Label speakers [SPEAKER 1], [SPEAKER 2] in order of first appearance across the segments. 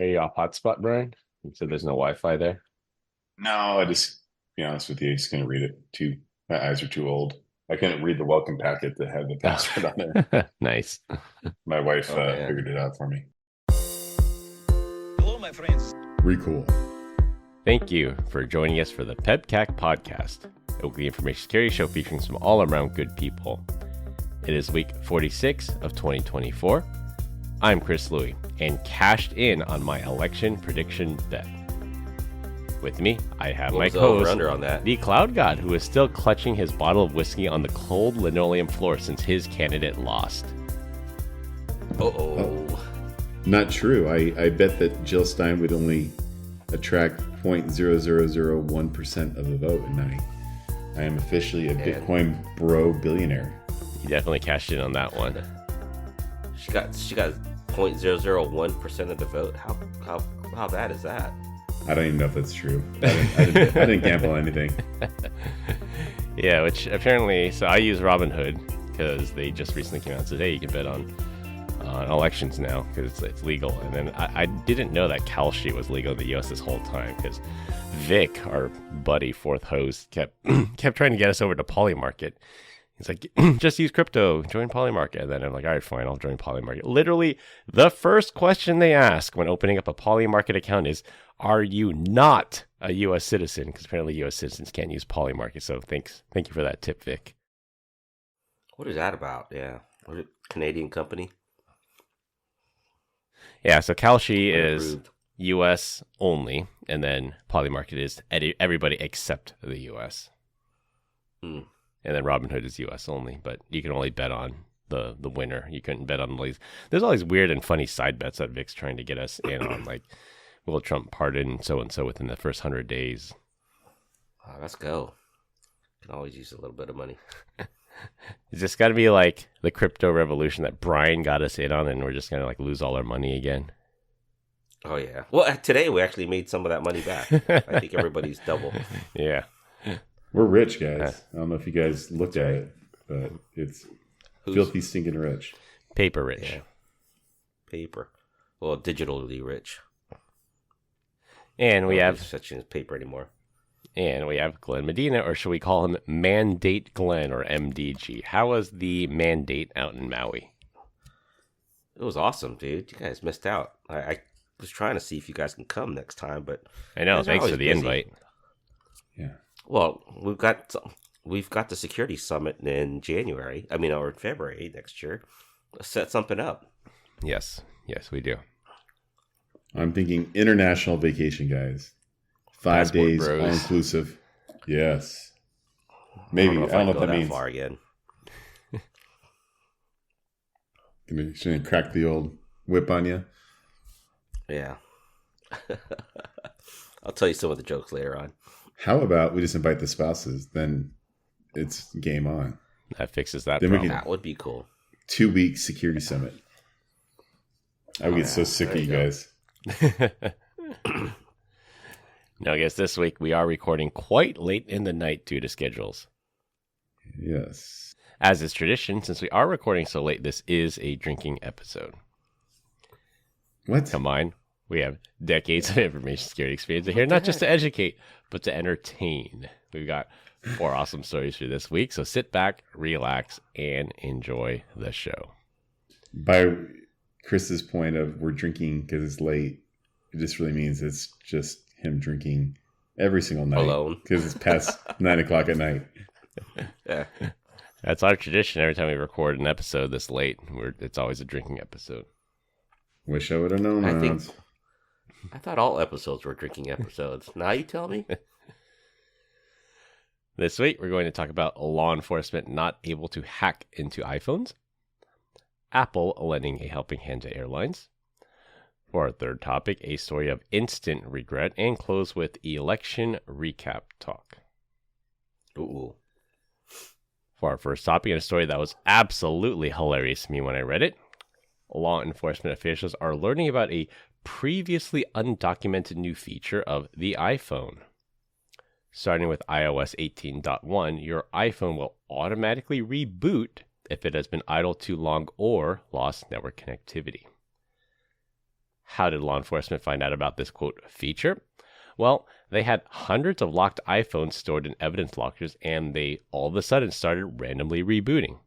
[SPEAKER 1] Are you off hotspot, Brian? You said there's no Wi-Fi there.
[SPEAKER 2] No, I just, to be honest with you, I just couldn't read it. My eyes are too old. I couldn't read the welcome packet that had the password on there.
[SPEAKER 1] Nice.
[SPEAKER 2] My wife
[SPEAKER 3] Oh man.
[SPEAKER 2] figured it out for me.
[SPEAKER 4] Hello, my friends.
[SPEAKER 2] Recool.
[SPEAKER 1] Thank you for joining us for the PEBCAK Podcast, a weekly information security show featuring some all-around good people. It is week 46 of 2024. I'm Chris Louie, and cashed in on my election prediction bet. With me, I have my co-host,
[SPEAKER 3] Under on that.
[SPEAKER 1] the Cloud God, who is still clutching his bottle of whiskey on the cold linoleum floor since his candidate lost.
[SPEAKER 2] Not true. I bet that Jill Stein would only attract 0.0001% of the vote, and I am officially a Bitcoin bro billionaire.
[SPEAKER 1] He definitely cashed in on that one.
[SPEAKER 3] She got 0.001% of the vote. How bad is that?
[SPEAKER 2] I don't even know if that's true. I didn't gamble anything.
[SPEAKER 1] Yeah, which apparently, so I use Robinhood because they just recently came out and said, hey, you can bet on elections now because it's legal. And then I didn't know that Kalshi was legal in the U.S. this whole time because Vic, our buddy, fourth host, kept trying to get us over to Polymarket. He's like, just use crypto, join Polymarket. And then I'm like, all right, fine, I'll join Polymarket. Literally, the first question they ask when opening up a Polymarket account is, are you not a U.S. citizen? Because apparently U.S. citizens can't use Polymarket. So thank you for that tip, Vic.
[SPEAKER 3] What is that about? Yeah. Was it Canadian company?
[SPEAKER 1] Yeah, so Kalshi is
[SPEAKER 3] Approved.
[SPEAKER 1] U.S. only, and then Polymarket is everybody except the U.S. And then Robinhood is U.S. only, but you can only bet on the winner. You couldn't bet on all these. There's all these weird and funny side bets that Vic's trying to get us in on, like, will Trump pardon so-and-so within the first 100 days?
[SPEAKER 3] Oh, let's go. Can always use a little bit of money.
[SPEAKER 1] Is this got to be like the crypto revolution that Brian got us in on, and we're just going to like lose all our money again?
[SPEAKER 3] Oh, yeah. Well, today we actually made some of that money back. I think everybody's double.
[SPEAKER 1] Yeah.
[SPEAKER 2] We're rich, guys. I don't know if you guys looked at it, but it's filthy stinking rich.
[SPEAKER 1] Paper rich.
[SPEAKER 3] Yeah. Paper. Well, digitally rich.
[SPEAKER 1] And we have
[SPEAKER 3] such as paper anymore.
[SPEAKER 1] And we have Glenn Medina, or should we call him Mandate Glenn, or MDG? How was the mandate out in Maui?
[SPEAKER 3] It was awesome, dude. You guys missed out. I was trying to see if you guys can come next time, but
[SPEAKER 1] I know.
[SPEAKER 3] you guys are
[SPEAKER 1] Thanks for
[SPEAKER 3] always
[SPEAKER 1] the
[SPEAKER 3] busy.
[SPEAKER 1] invite.
[SPEAKER 3] Yeah. Well, we've got the security summit in January. I mean, or in February next year. Let's set something up.
[SPEAKER 1] Yes, we do.
[SPEAKER 2] I'm thinking international vacation, guys. 5
[SPEAKER 1] Passport
[SPEAKER 2] days,
[SPEAKER 1] bros.
[SPEAKER 2] all inclusive. Yes. Maybe. I don't know if that means.
[SPEAKER 3] Far again.
[SPEAKER 2] Gonna crack the old whip on you.
[SPEAKER 3] Yeah. I'll tell you some of the jokes later on.
[SPEAKER 2] How about we just invite the spouses? Then it's game on.
[SPEAKER 1] That fixes that
[SPEAKER 2] Then we
[SPEAKER 1] problem.
[SPEAKER 3] That would be cool.
[SPEAKER 2] 2-week security summit. I would get so sick of you guys.
[SPEAKER 1] Now, I guess this week we are recording quite late in the night due to schedules.
[SPEAKER 2] Yes.
[SPEAKER 1] As is tradition, since we are recording so late, this is a drinking episode.
[SPEAKER 2] What?
[SPEAKER 1] Combined, we have decades of information security experience here, not just to educate, but to entertain. We've got 4 awesome stories for this week, so sit back, relax, and enjoy the show.
[SPEAKER 2] By Chris's point of we're drinking because it's late, it just really means it's just him drinking every single night.
[SPEAKER 3] Alone.
[SPEAKER 2] Because it's past 9 o'clock at night.
[SPEAKER 3] Yeah.
[SPEAKER 1] That's our tradition. Every time we record an episode this late, it's always a drinking episode.
[SPEAKER 2] Wish I would have known that.
[SPEAKER 3] I thought all episodes were drinking episodes. Now you tell me?
[SPEAKER 1] This week, we're going to talk about law enforcement not able to hack into iPhones, Apple lending a helping hand to airlines. For our third topic, a story of instant regret, and close with election recap talk.
[SPEAKER 3] Ooh.
[SPEAKER 1] For our first topic, and a story that was absolutely hilarious to me when I read it, law enforcement officials are learning about a previously undocumented new feature of the iPhone. Starting with iOS 18.1, your iPhone will automatically reboot if it has been idle too long or lost network connectivity. How did law enforcement find out about this, quote, feature? Well, they had hundreds of locked iPhones stored in evidence lockers, and they all of a sudden started randomly rebooting.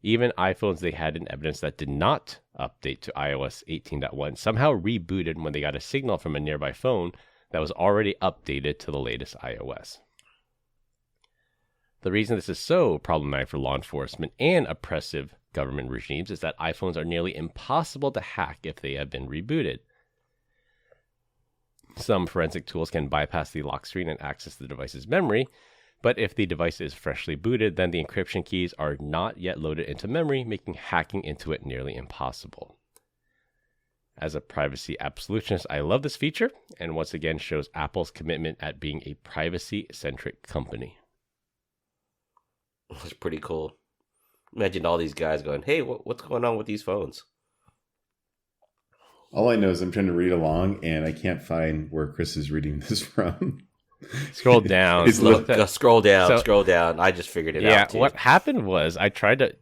[SPEAKER 1] Even iPhones they had in evidence that did not update to iOS 18.1 somehow rebooted when they got a signal from a nearby phone that was already updated to the latest iOS. The reason this is so problematic for law enforcement and oppressive government regimes is that iPhones are nearly impossible to hack if they have been rebooted. Some forensic tools can bypass the lock screen and access the device's memory, but if the device is freshly booted, then the encryption keys are not yet loaded into memory, making hacking into it nearly impossible. As a privacy absolutionist, I love this feature, and once again shows Apple's commitment at being a privacy-centric company.
[SPEAKER 3] That's pretty cool. Imagine all these guys going, hey, what's going on with these phones?
[SPEAKER 2] All I know is I'm trying to read along, and I can't find where Chris is reading this from.
[SPEAKER 1] Scroll down.
[SPEAKER 3] Scroll down. I just figured it out.
[SPEAKER 1] Yeah,
[SPEAKER 3] too.
[SPEAKER 1] what happened was I tried to,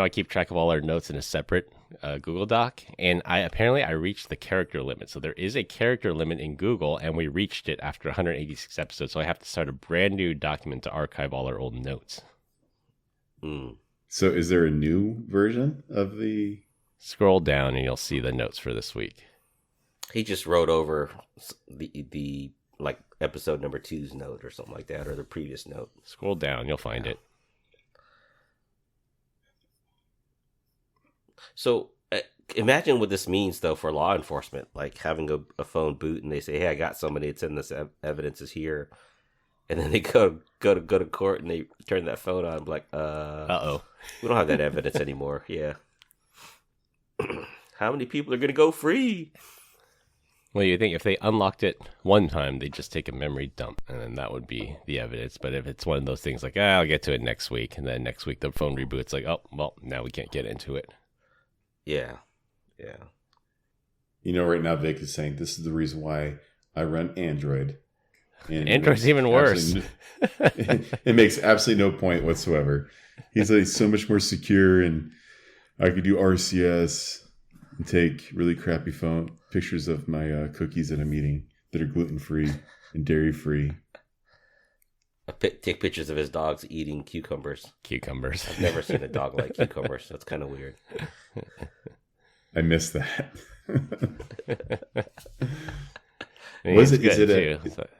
[SPEAKER 1] I keep track of all our notes in a separate Google Doc, and I reached the character limit. So there is a character limit in Google, and we reached it after 186 episodes. So I have to start a brand new document to archive all our old notes.
[SPEAKER 2] So is there a new version of the...
[SPEAKER 1] Scroll down and you'll see the notes for this week.
[SPEAKER 3] He just wrote over the like episode number 2's note or something like that, or the previous note.
[SPEAKER 1] Scroll down, you'll find it.
[SPEAKER 3] So imagine what this means though for law enforcement, like having a phone boot and they say, hey, I got somebody, it's in this evidence is here. And then they go to court and they turn that phone on, like,
[SPEAKER 1] uh-oh.
[SPEAKER 3] We don't have that evidence anymore. Yeah. How many people are going to go free?
[SPEAKER 1] Well, you think if they unlocked it one time, they'd just take a memory dump, and then that would be the evidence. But if it's one of those things like, I'll get to it next week, and then next week the phone reboots, like, oh, well, now we can't get into it.
[SPEAKER 3] Yeah.
[SPEAKER 2] You know, right now Vic is saying, this is the reason why I run Android. And
[SPEAKER 1] Android's even worse.
[SPEAKER 2] It makes absolutely no point whatsoever. He's like so much more secure, and I could do RCS and take really crappy phone pictures of my cookies at a meeting that are gluten-free and dairy-free.
[SPEAKER 3] Take pictures of his dogs eating cucumbers. I've never seen a dog like cucumbers. That's kind of weird.
[SPEAKER 2] I missed that.
[SPEAKER 1] Was it? Is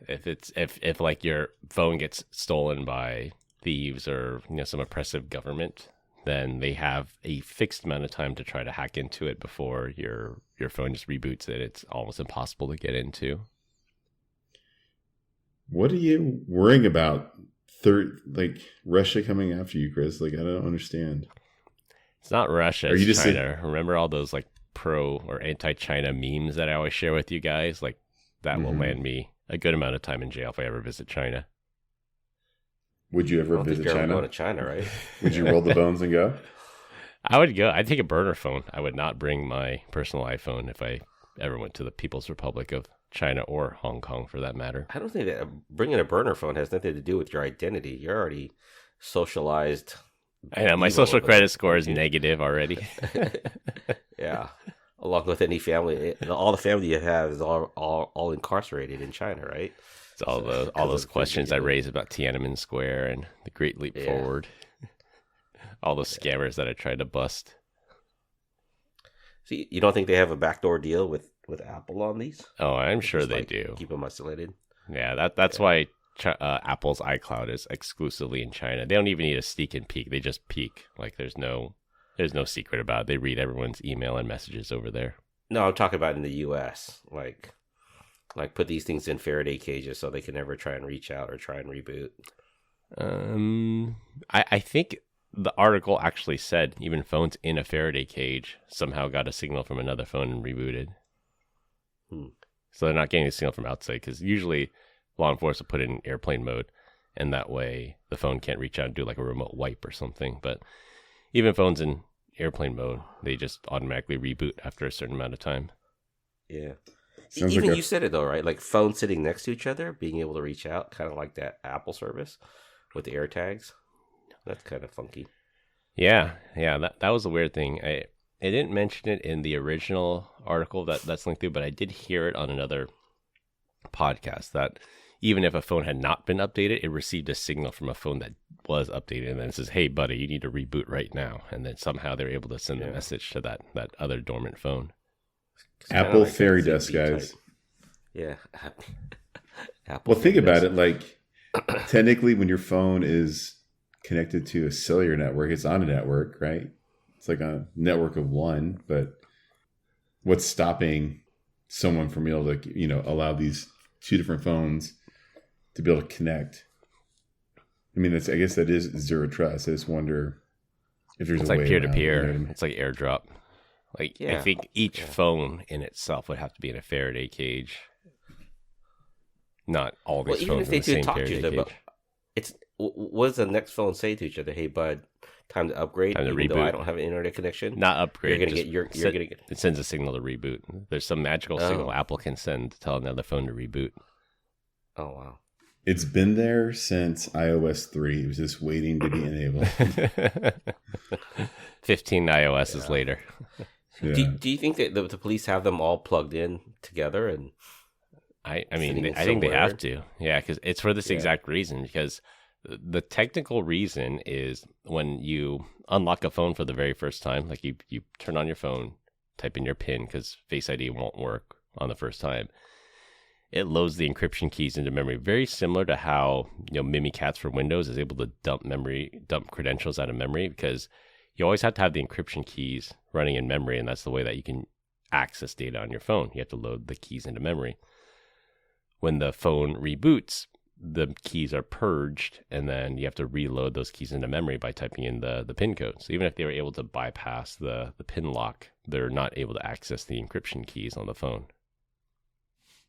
[SPEAKER 1] it if like your phone gets stolen by thieves or some oppressive government, then they have a fixed amount of time to try to hack into it before your phone just reboots it. It's almost impossible to get into. What are you worrying about? Russia coming after you, Chris? Like, I don't understand. It's not Russia. It's China. Remember all those like pro or anti-China memes that I always share with you guys? Like that will land me a good amount of time in jail if I ever visit China. Would you ever visit China? Go to China, right? Would you roll the bones and go? I would go. I'd take a burner phone. I would not bring my personal iPhone if I ever went to the People's Republic of China or Hong Kong, for that matter. I don't think that bringing a burner phone has nothing to do with your identity. You're already socialized. I know my social credit score is negative already. Yeah, along with any family, all the family you have is all incarcerated in China, right? It's all those questions I raised about Tiananmen Square and the Great Leap Forward. All those scammers that I tried to bust. See, you don't think they have a backdoor deal with Apple on these? Oh, I'm sure they do. Keep them isolated. Yeah, that's why Apple's iCloud is exclusively in China. They don't even need a sneak and peek. They just peek. Like there's no secret about it. They read everyone's email and messages over there. No, I'm talking about in the U.S. Like put these things in Faraday cages so they can never try and reach out or try and reboot. I think the article actually said even phones in a Faraday cage somehow got a signal from another phone and rebooted. So they're not getting a signal from outside because usually law enforcement put it in airplane mode, and that way the phone can't reach out and do like a remote wipe or something. But even phones in airplane mode, they just automatically reboot after a certain amount of time. Yeah. Even you said it though, right? Like phones sitting next to each other, being able to reach out, kind of like that Apple service with the AirTags. That's kind of funky. Yeah, that was a weird thing. It didn't mention it in the original article that's linked through, but I did hear it on another podcast that even if a phone had not been updated, it received a signal from a phone that was updated, and then it says, "Hey, buddy, you need to reboot right now." And then somehow they're able to send a message to that other dormant phone.
[SPEAKER 2] Apple fairy dust, guys.
[SPEAKER 3] Yeah. Apple.
[SPEAKER 2] Well, think about it. Like, technically, when your phone is connected to a cellular network, it's on a network, right? It's like a network of one. But what's stopping someone from being able to, allow these two different phones to be able to connect? I mean, I guess that is zero trust. I just wonder if there's a way
[SPEAKER 1] peer to peer.
[SPEAKER 2] around it.
[SPEAKER 1] It's like AirDrop. I think each phone in itself would have to be in a Faraday cage. Not all these
[SPEAKER 3] even
[SPEAKER 1] phones
[SPEAKER 3] if
[SPEAKER 1] in
[SPEAKER 3] they
[SPEAKER 1] the
[SPEAKER 3] do
[SPEAKER 1] same
[SPEAKER 3] talk to
[SPEAKER 1] Faraday
[SPEAKER 3] each other,
[SPEAKER 1] cage.
[SPEAKER 3] but what does the next phone say to each other? Hey, bud, time to upgrade.
[SPEAKER 1] Time to
[SPEAKER 3] even though
[SPEAKER 1] reboot.
[SPEAKER 3] I don't have an internet connection.
[SPEAKER 1] Not upgrade.
[SPEAKER 3] You're gonna get.
[SPEAKER 1] It sends a signal to reboot. There's some magical signal Apple can send to tell another phone to reboot.
[SPEAKER 3] Oh wow.
[SPEAKER 2] It's been there since iOS 3. It was just waiting to be enabled.
[SPEAKER 1] 15 iOSs later.
[SPEAKER 2] Yeah.
[SPEAKER 3] Do you think that the police have them all plugged in together? And
[SPEAKER 1] I mean,
[SPEAKER 3] sitting
[SPEAKER 1] I think they
[SPEAKER 3] somewhere?
[SPEAKER 1] have to. Yeah, because it's for this exact reason. Because the technical reason is when you unlock a phone for the very first time, like you turn on your phone, type in your PIN because Face ID won't work on the first time. It loads the encryption keys into memory, very similar to how Mimikatz for Windows is able to dump credentials out of memory, because you always have to have the encryption keys running in memory, and that's the way that you can access data on your phone. You have to load the keys into memory. When the phone reboots, the keys are purged, and then you have to reload those keys into memory by typing in the PIN code. So even if they were able to bypass the PIN lock, they're not able to access the encryption keys on the phone.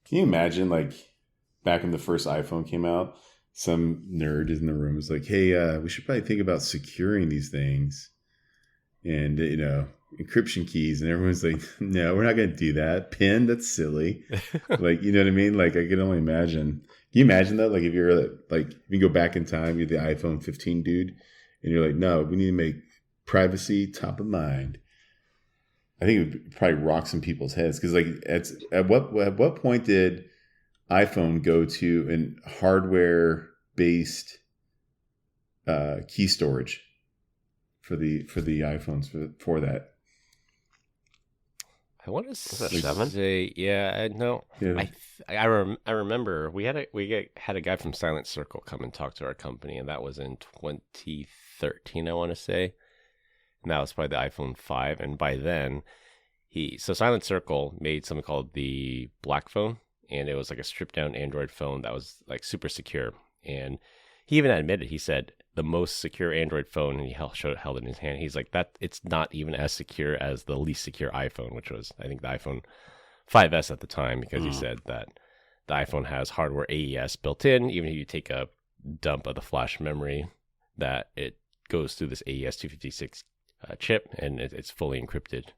[SPEAKER 2] Can you imagine, like, back when the first iPhone came out, some nerd in the room was like, hey, we should probably think about securing these things and, encryption keys. And everyone's like, no, we're not going to do that. PIN, that's silly. Like, you know what I mean? Like, I can only imagine. Can you imagine that? Like, if you're, like, you go back in time, you're the iPhone 15 dude, and you're like, no, we need to make privacy top of mind. I think it would probably rock some people's heads, because like at what point did iPhone go to an hardware based key storage for the iPhones for that?
[SPEAKER 1] I want to
[SPEAKER 3] seven?
[SPEAKER 1] say, yeah, no.
[SPEAKER 2] Yeah.
[SPEAKER 1] I remember we had a guy from Silent Circle come and talk to our company, and that was in 2013, I want to say. And that was probably the iPhone 5. And by then, so Silent Circle made something called the Black Phone. And it was like a stripped down Android phone that was like super secure. And he even admitted, he said, the most secure Android phone, and he held it in his hand. He's like, that it's not even as secure as the least secure iPhone, which was, I think, the iPhone 5S at the time, because he said that the iPhone has hardware AES built in. Even if you take a dump of the flash memory, that it goes through this AES 256 chip, and it's fully encrypted.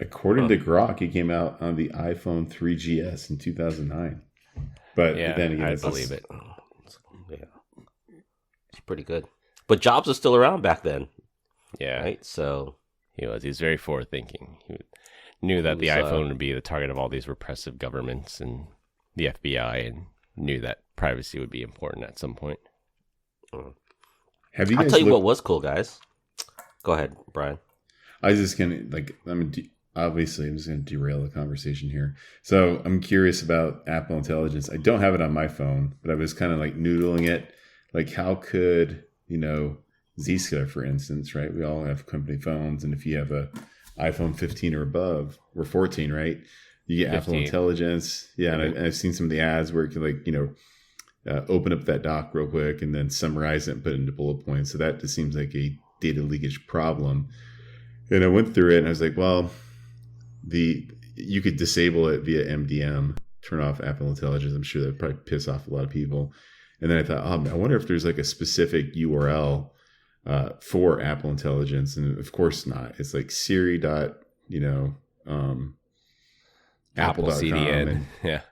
[SPEAKER 2] According to Grok, it came out on the iPhone 3GS in 2009. But
[SPEAKER 1] Yeah,
[SPEAKER 2] then again,
[SPEAKER 1] I believe it.
[SPEAKER 3] Yeah, it's pretty good. But Jobs was still around back then,
[SPEAKER 1] Yeah,
[SPEAKER 3] right? So
[SPEAKER 1] he was very forward thinking. He knew that the
[SPEAKER 3] was,
[SPEAKER 1] iPhone would be the target of all these repressive governments and the FBI, and knew that privacy would be important at some point.
[SPEAKER 2] Have you
[SPEAKER 3] I'll
[SPEAKER 2] guys
[SPEAKER 3] tell you what
[SPEAKER 2] looked-
[SPEAKER 3] was cool, guys. Go ahead, Brian.
[SPEAKER 2] I was just gonna obviously I'm just gonna derail the conversation here. So I'm curious about Apple Intelligence. I don't have it on my phone, but I was kind of like noodling it. Like, how could Zscaler, for instance, right? We all have company phones, and if you have a iPhone 15 or above, or 14, right? You get 15. Apple Intelligence. Yeah, and I've seen some of the ads where it can open up that doc real quick and then summarize it and put it into bullet points. So that just seems like a data leakage problem. And I went through it and I was like, well, you could disable it via MDM, turn off Apple Intelligence. I'm sure that would probably piss off a lot of people. And then I thought, I wonder if there's like a specific URL for Apple Intelligence. And of course not. It's like Siri. Apple
[SPEAKER 1] CDN.
[SPEAKER 2] And,
[SPEAKER 1] yeah.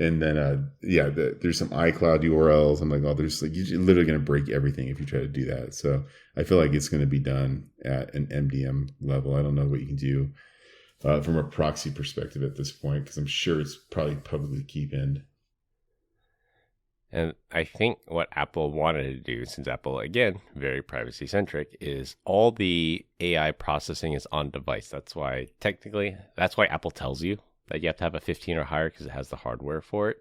[SPEAKER 2] And then, there's some iCloud URLs. I'm like, oh, there's like, you're literally going to break everything if you try to do that. So I feel like it's going to be done at an MDM level. I don't know what you can do from a proxy perspective at this point, because I'm sure it's probably publicly key pinned.
[SPEAKER 1] And I think what Apple wanted to do, since Apple, again, very privacy centric, is all the AI processing is on device. That's why Apple tells you that you have to have a 15 or higher because it has the hardware for it.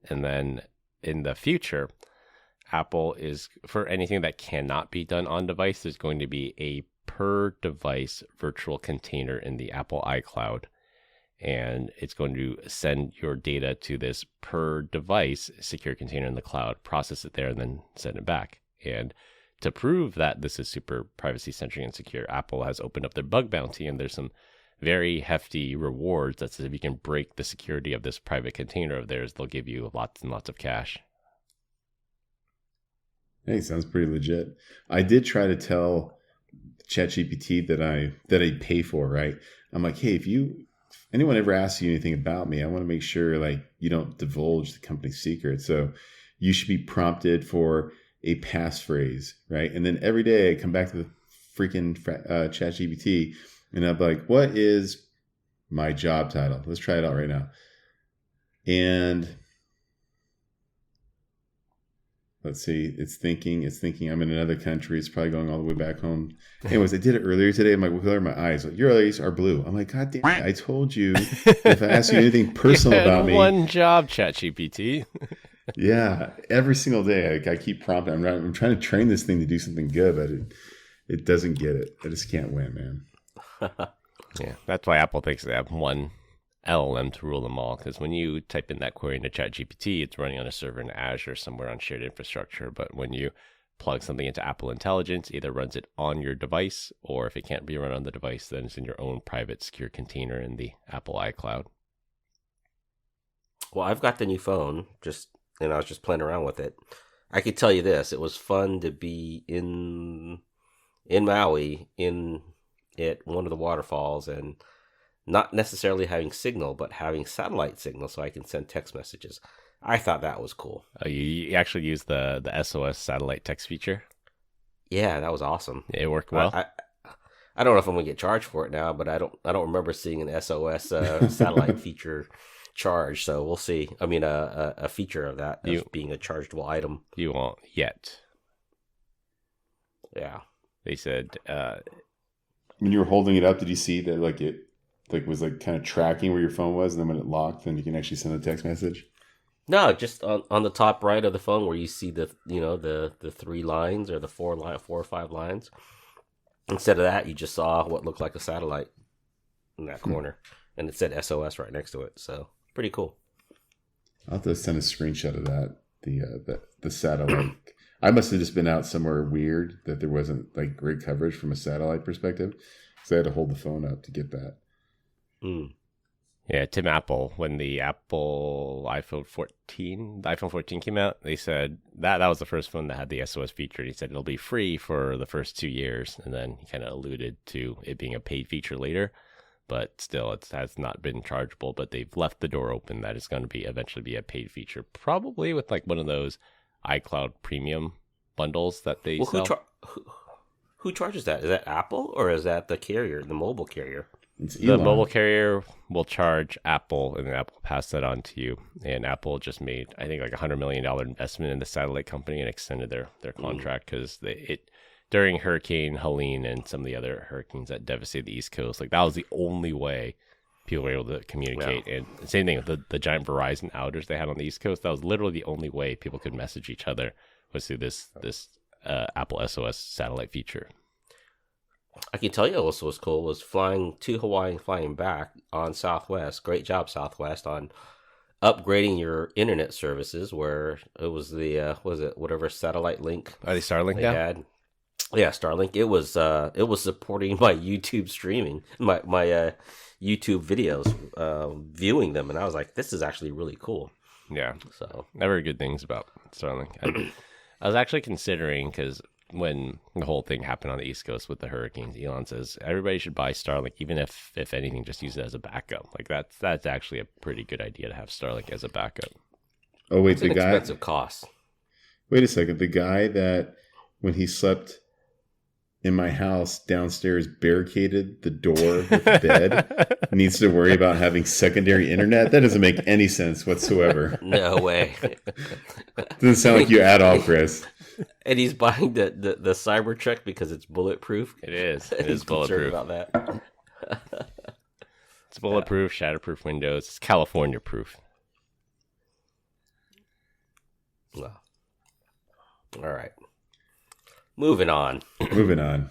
[SPEAKER 1] And then in the future, Apple is, for anything that cannot be done on device, there's going to be a per device virtual container in the Apple iCloud. And it's going to send your data to this per device secure container in the cloud, process it there, and then send it back. And to prove that this is super privacy centric and secure, Apple has opened up their bug bounty, and there's some very hefty rewards that says if you can break the security of this private container of theirs, they'll give you lots and lots of cash.
[SPEAKER 2] Hey, sounds pretty legit. I did try to tell ChatGPT that I pay for, right? I'm like, hey, if anyone ever asks you anything about me, I want to make sure like you don't divulge the company's secret. So you should be prompted for a passphrase, right? And then every day I come back to the freaking ChatGPT and I'm like, what is my job title? Let's try it out right now. And let's see, it's thinking I'm in another country. It's probably going all the way back home. Anyways, I did it earlier today. I'm like, what color are my eyes? Like, your eyes are blue. I'm like, God damn it, I told you if I ask you anything personal about me.
[SPEAKER 1] One job, ChatGPT.
[SPEAKER 2] Yeah, every single day I keep prompting. I'm trying to train this thing to do something good, but it doesn't get it. I just can't win, man.
[SPEAKER 1] Yeah, that's why Apple thinks they have one LLM to rule them all, because when you type in that query into ChatGPT, it's running on a server in Azure somewhere on shared infrastructure. But when you plug something into Apple Intelligence, either runs it on your device, or if it can't be run on the device, then it's in your own private secure container in the Apple iCloud.
[SPEAKER 3] Well, I've got the new phone, and I was just playing around with it. I could tell you this: it was fun to be in Maui at one of the waterfalls and not necessarily having signal, but having satellite signal so I can send text messages. I thought that was cool.
[SPEAKER 1] Oh, you actually use the SOS satellite text feature?
[SPEAKER 3] Yeah, that was awesome.
[SPEAKER 1] It worked well.
[SPEAKER 3] I don't know if I'm gonna get charged for it now, but I don't remember seeing an SOS satellite feature charge. So we'll see. I mean, a feature of that as being a chargeable item.
[SPEAKER 1] You won't yet.
[SPEAKER 3] Yeah.
[SPEAKER 1] They said
[SPEAKER 2] when you were holding it up, did you see that like it was like kind of tracking where your phone was, and then when it locked, then you can actually send a text message?
[SPEAKER 3] No, just on the top right of the phone where you see the three lines or the four or five lines. Instead of that, you just saw what looked like a satellite in that corner, and it said SOS right next to it. So pretty cool.
[SPEAKER 2] I'll have to send a screenshot of that. The satellite. I must have just been out somewhere weird that there wasn't like great coverage from a satellite perspective, so I had to hold the phone up to get that.
[SPEAKER 3] Mm.
[SPEAKER 1] Yeah, Tim Apple, when the iPhone 14 came out, they said that was the first phone that had the SOS feature. He said it'll be free for the first 2 years, and then he kind of alluded to it being a paid feature later. But still, it has not been chargeable. But they've left the door open that it's going to eventually be a paid feature, probably with like one of those iCloud premium bundles that they sell.
[SPEAKER 3] Who charges that? Is that Apple or is that the carrier, the mobile carrier?
[SPEAKER 1] The mobile carrier will charge Apple, and then Apple will pass that on to you. And Apple just made, I think, like $100 million investment in the satellite company and extended their contract because during Hurricane Helene and some of the other hurricanes that devastated the East Coast, like that was the only way people were able to communicate. Yeah. And same thing with the giant Verizon outages they had on the East Coast. That was literally the only way people could message each other was through this Apple SOS satellite feature.
[SPEAKER 3] I can tell you also was cool was flying to Hawaii and flying back on Southwest. Great job, Southwest, on upgrading your internet services where it was the whatever satellite link.
[SPEAKER 1] Are they Starlink
[SPEAKER 3] they
[SPEAKER 1] now?
[SPEAKER 3] had. Yeah, Starlink. It was supporting my YouTube streaming, my YouTube videos, viewing them, and I was like, this is actually really cool.
[SPEAKER 1] Yeah.
[SPEAKER 3] So
[SPEAKER 1] I've heard good things about Starlink. I was actually considering, because when the whole thing happened on the East Coast with the hurricanes, Elon says everybody should buy Starlink, even if anything, just use it as a backup. Like that's actually a pretty good idea to have Starlink as a backup.
[SPEAKER 2] Oh wait,
[SPEAKER 3] It's an expensive cost.
[SPEAKER 2] Wait a second. The guy that when he slept in my house downstairs barricaded the door with the bed needs to worry about having secondary internet? That doesn't make any sense whatsoever.
[SPEAKER 3] No way.
[SPEAKER 2] Doesn't sound like you at all, Chris.
[SPEAKER 3] And he's buying the Cybertruck because it's bulletproof.
[SPEAKER 1] It is. It
[SPEAKER 3] He's
[SPEAKER 1] is bulletproof.
[SPEAKER 3] concerned about that.
[SPEAKER 1] It's bulletproof, shatterproof windows. It's California proof.
[SPEAKER 3] Well, all right. Moving on.
[SPEAKER 2] Moving on.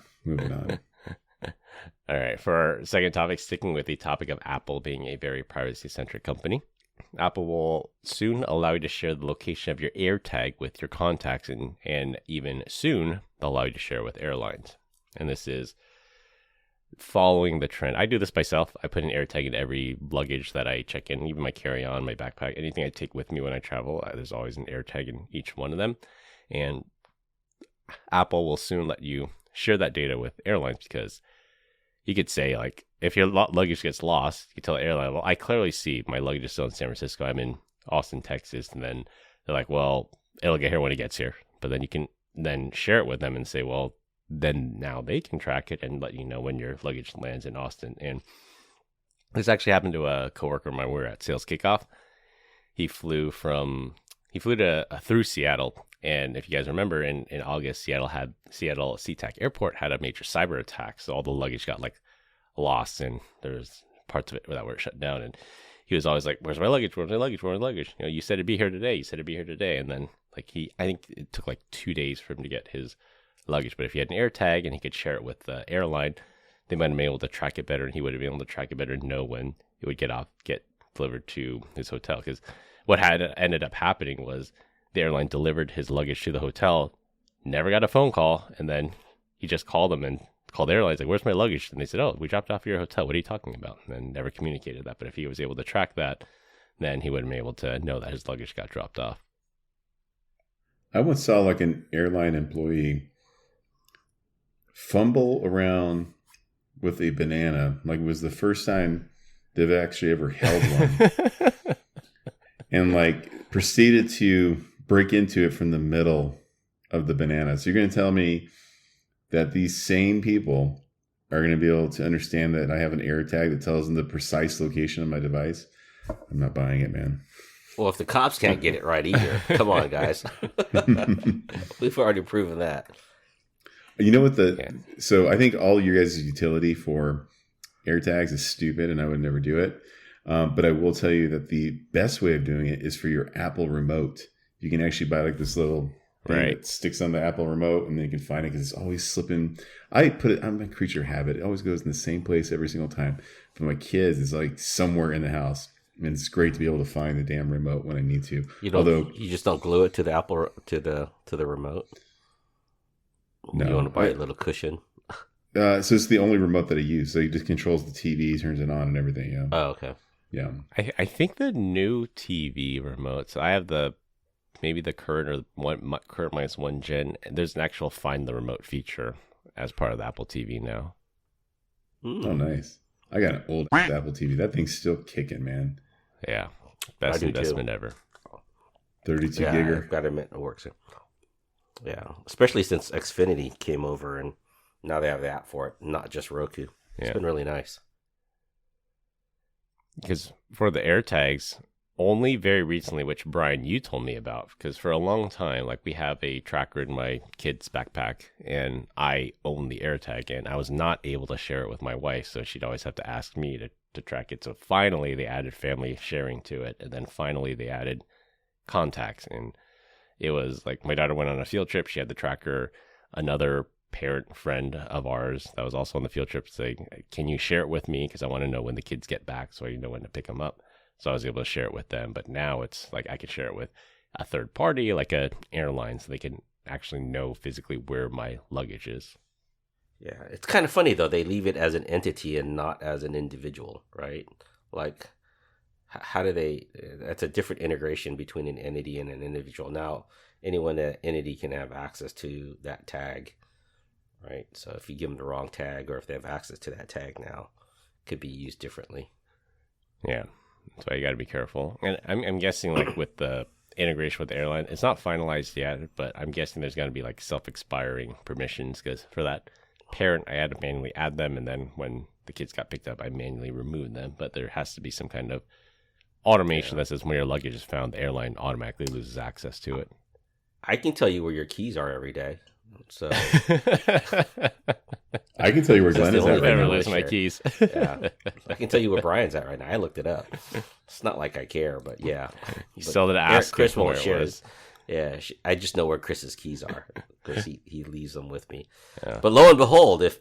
[SPEAKER 1] All right. For our second topic, sticking with the topic of Apple being a very privacy-centric company, Apple will soon allow you to share the location of your AirTag with your contacts, and even soon they'll allow you to share with airlines. And this is following the trend. I do this myself. I put an AirTag in every luggage that I check in, even my carry-on, my backpack, anything I take with me when I travel. There's always an AirTag in each one of them. And Apple will soon let you share that data with airlines, because you could say, like, if your luggage gets lost, you tell the airline, well, I clearly see my luggage is still in San Francisco. I'm in Austin, Texas. And then they're like, well, it'll get here when it gets here. But then you can then share it with them and say, well, then now they can track it and let you know when your luggage lands in Austin. And this actually happened to a coworker of mine. We were at sales kickoff. He flew through Seattle. And if you guys remember, in August, Seattle SeaTac Airport had a major cyber attack. So all the luggage got lost, and there's parts of it that were shut down. And he was always like, "Where's my luggage? Where's my luggage? Where's my luggage? You know, you said it'd be here today. You said it'd be here today." And then I think it took 2 days for him to get his luggage. But if he had an AirTag and he could share it with the airline, they might have been able to track it better, and he would have been able to track it better and know when it would get delivered to his hotel. Because what had ended up happening was the airline delivered his luggage to the hotel, never got a phone call, and then he just called them and called the airlines, like, "Where's my luggage?" And they said, "Oh, we dropped off at your hotel. What are you talking about?" And then never communicated that. But if he was able to track that, then he would have been able to know that his luggage got dropped off.
[SPEAKER 2] I once saw an airline employee fumble around with a banana. It was the first time they've actually ever held one. And proceeded to break into it from the middle of the banana. So you're going to tell me that these sane people are going to be able to understand that I have an AirTag that tells them the precise location of my device? I'm not buying it, man.
[SPEAKER 3] Well, if the cops can't get it right either, come on, guys. We've already proven that.
[SPEAKER 2] You know what So I think all your guys' utility for AirTags is stupid, and I would never do it. But I will tell you that the best way of doing it is for your Apple remote. You can actually buy this little thing that sticks on the Apple remote, and then you can find it because it's always slipping. I'm a creature of habit. It always goes in the same place every single time. For my kids, it's somewhere in the house. And it's great to be able to find the damn remote when I need to.
[SPEAKER 3] You just don't glue it to the Apple to the remote.
[SPEAKER 2] No,
[SPEAKER 3] you want to buy a little cushion.
[SPEAKER 2] So it's the only remote that I use. So he just controls the TV, turns it on, and everything. Yeah.
[SPEAKER 3] Oh, okay.
[SPEAKER 2] Yeah.
[SPEAKER 1] I think the new TV remotes, I have maybe the current or current -1 gen. There's an actual find the remote feature as part of the Apple TV now.
[SPEAKER 2] Oh, nice. I got an old Apple TV. That thing's still kicking, man.
[SPEAKER 1] Yeah. Best investment ever.
[SPEAKER 2] 32
[SPEAKER 3] yeah,
[SPEAKER 2] gigger.
[SPEAKER 3] I've got to admit, it works. Yeah. Especially since Xfinity came over and now they have the app for it, not just Roku. It's been really nice.
[SPEAKER 1] Because for the AirTags, only very recently, which Brian, you told me about, because for a long time, we have a tracker in my kid's backpack, and I own the AirTag, and I was not able to share it with my wife, so she'd always have to ask me to track it. So finally, they added family sharing to it, and then finally they added contacts, and it was my daughter went on a field trip. She had the tracker. Another parent friend of ours that was also on the field trip saying, "Can you share it with me? Because I want to know when the kids get back, so I know when to pick them up." So I was able to share it with them. But now it's I could share it with a third party, like a airline, so they can actually know physically where my luggage is.
[SPEAKER 3] Yeah, it's kind of funny though. They leave it as an entity and not as an individual, right? how do they? That's a different integration between an entity and an individual. Now, anyone at entity can have access to that tag, right? So if you give them the wrong tag, or if they have access to that tag now, it could be used differently.
[SPEAKER 1] Yeah, that's why you got to be careful. And I'm guessing like with the integration with the airline, it's not finalized yet, but I'm guessing there's going to be like self-expiring permissions, because for that parent, I had to manually add them, and then when the kids got picked up, I manually removed them. But there has to be some kind of automation that says when your luggage is found, the airline automatically loses access to it.
[SPEAKER 3] I can tell you where your keys are every day. So
[SPEAKER 2] I can tell you where Glenn is at right
[SPEAKER 1] Never
[SPEAKER 2] now.
[SPEAKER 1] lose my keys.
[SPEAKER 3] Yeah, I can tell you where Brian's at right now. I looked it up. It's not like I care, but yeah.
[SPEAKER 1] You
[SPEAKER 3] But
[SPEAKER 1] still did ask
[SPEAKER 3] Chris
[SPEAKER 1] him where
[SPEAKER 3] won't
[SPEAKER 1] it
[SPEAKER 3] share.
[SPEAKER 1] was.
[SPEAKER 3] Yeah, I just know where Chris's keys are because he leaves them with me.
[SPEAKER 1] Yeah.
[SPEAKER 3] But lo and behold, if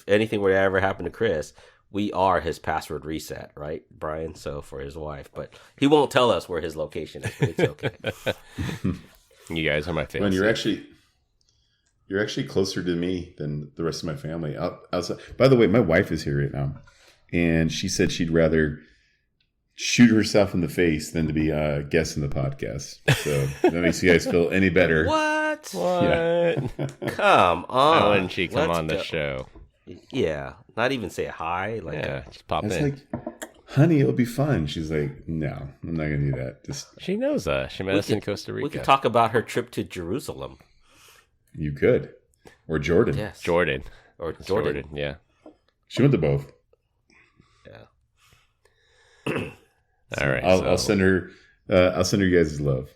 [SPEAKER 3] anything were to ever happen to Chris, we are his password reset, right, Brian? So for his wife, but he won't tell us where his location is. But it's okay.
[SPEAKER 1] You guys are my favorite.
[SPEAKER 2] Glenn, you're actually closer to me than the rest of my family. Outside. By the way, my wife is here right now, and she said she'd rather shoot herself in the face than to be a guest in the podcast. So if that makes you guys feel any better.
[SPEAKER 3] What?
[SPEAKER 1] What?
[SPEAKER 3] Come on!
[SPEAKER 1] Why wouldn't she come
[SPEAKER 3] Let's
[SPEAKER 1] on the
[SPEAKER 3] go.
[SPEAKER 1] show?
[SPEAKER 3] Yeah, not even say hi. Like,
[SPEAKER 1] Yeah, just pop
[SPEAKER 2] I was
[SPEAKER 1] in.
[SPEAKER 2] like, honey, it'll be fun. She's like, no, I'm not going to do that. Just
[SPEAKER 1] She knows us. She met us in Costa Rica.
[SPEAKER 3] we could talk about her trip to Jerusalem.
[SPEAKER 2] you could. Or Jordan.
[SPEAKER 3] Yes,
[SPEAKER 1] Jordan.
[SPEAKER 3] or Jordan.
[SPEAKER 1] Yeah.
[SPEAKER 2] She went to both.
[SPEAKER 3] Yeah.
[SPEAKER 1] All right.
[SPEAKER 2] I'll send her. I'll send her you guys' love.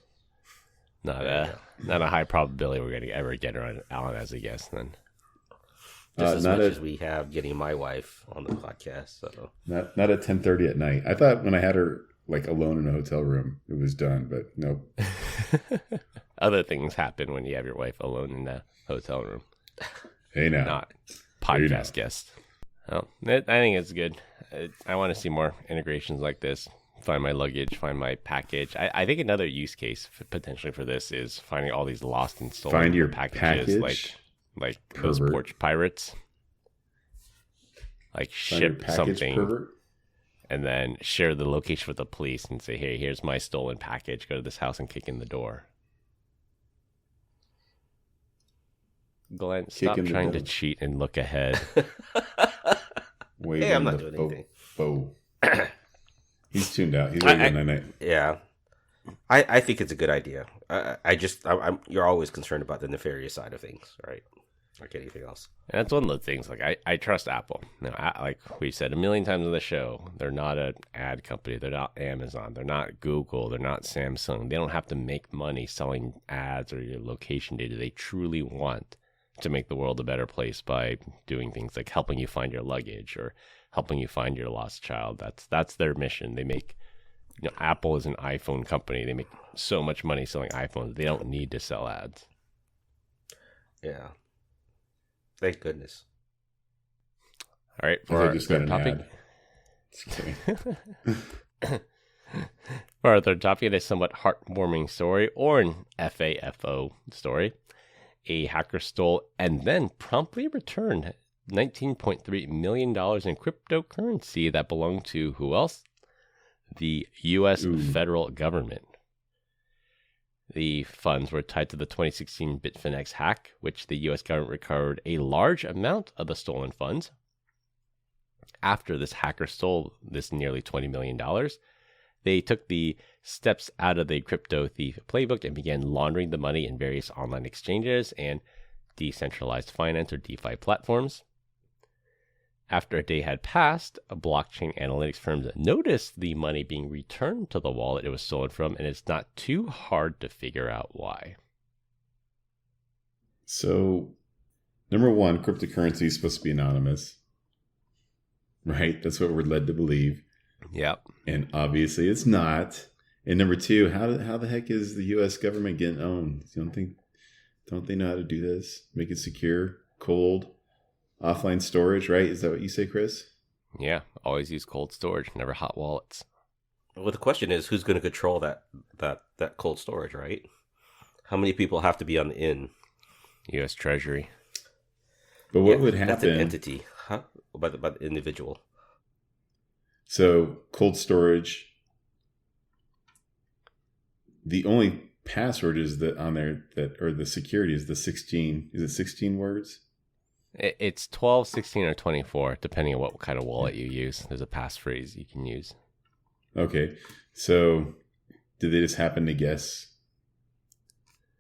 [SPEAKER 1] Not a high probability we're gonna ever get her on Alan as a guest. Then
[SPEAKER 3] Just as
[SPEAKER 2] not
[SPEAKER 3] much
[SPEAKER 2] at
[SPEAKER 3] as we have getting my wife on the podcast. So
[SPEAKER 2] not at 10:30 at night. I thought when I had her like alone in a hotel room, it was done. But nope.
[SPEAKER 1] other things happen when you have your wife alone in a hotel room.
[SPEAKER 2] Hey now.
[SPEAKER 1] Not
[SPEAKER 2] Hey, now.
[SPEAKER 1] podcast guest. Well, I think it's good. I want to see more integrations like this. Find my luggage, find my package. I think another use case potentially for this is finding all these lost and stolen
[SPEAKER 2] Find your
[SPEAKER 1] packages,
[SPEAKER 2] package.
[SPEAKER 1] like those
[SPEAKER 2] Pervert.
[SPEAKER 1] porch pirates. Like
[SPEAKER 2] Find your
[SPEAKER 1] ship
[SPEAKER 2] package,
[SPEAKER 1] something
[SPEAKER 2] pervert.
[SPEAKER 1] and then share the location with the police and say, "Hey, here's my stolen package. Go to this house and kick in the door." Glenn, stop
[SPEAKER 2] in the
[SPEAKER 1] trying to
[SPEAKER 2] door.
[SPEAKER 1] cheat and look ahead.
[SPEAKER 2] Waving
[SPEAKER 3] Hey, I'm not
[SPEAKER 2] the
[SPEAKER 3] doing anything.
[SPEAKER 2] bow. He's tuned out. He's ready to night.
[SPEAKER 3] yeah, I think it's a good idea. I'm you're always concerned about the nefarious side of things, right? Like anything else.
[SPEAKER 1] And that's one of the things. Like I trust Apple. Now, like we said a million times on the show, they're not an ad company. They're not Amazon. They're not Google. They're not Samsung. They don't have to make money selling ads or your location data. They truly want to make the world a better place by doing things like helping you find your luggage or helping you find your lost child. That's their mission. They make, Apple is an iPhone company. They make so much money selling iPhones. They don't need to sell ads.
[SPEAKER 3] Yeah. Thank goodness.
[SPEAKER 1] All right,
[SPEAKER 2] I
[SPEAKER 1] for our
[SPEAKER 2] just got
[SPEAKER 1] third
[SPEAKER 2] an
[SPEAKER 1] topic.
[SPEAKER 2] ad. Just kidding.
[SPEAKER 1] For our third topic, a somewhat heartwarming story, or an FAFO story. A hacker stole and then promptly returned $19.3 million in cryptocurrency that belonged to who else? The U.S. federal government. The funds were tied to the 2016 Bitfinex hack, which the U.S. government recovered a large amount of the stolen funds. After this hacker stole this nearly $20 million, they took the steps out of the crypto thief playbook and began laundering the money in various online exchanges and decentralized finance or DeFi platforms. After a day had passed, blockchain analytics firms noticed the money being returned to the wallet it was stolen from, and it's not too hard to figure out why.
[SPEAKER 2] So, number one, cryptocurrency is supposed to be anonymous. Right? That's what we're led to believe.
[SPEAKER 1] Yep.
[SPEAKER 2] And obviously it's not. And number two, how the heck is the U.S. government getting owned? Don't they know how to do this? Make it secure, cold, offline storage, right? Is that what you say, Chris?
[SPEAKER 1] Yeah, always use cold storage, never hot wallets.
[SPEAKER 3] Well, the question is, who's going to control that cold storage, right? How many people have to be on the in?
[SPEAKER 1] U.S. Treasury.
[SPEAKER 2] But what would happen?
[SPEAKER 3] That's an entity, huh? By the individual.
[SPEAKER 2] So cold storage the only password is that on there or the security is the 16. Is it 16 words?
[SPEAKER 1] It's 12, 16, or 24, depending on what kind of wallet you use. There's a passphrase you can use.
[SPEAKER 2] Okay. So did they just happen to guess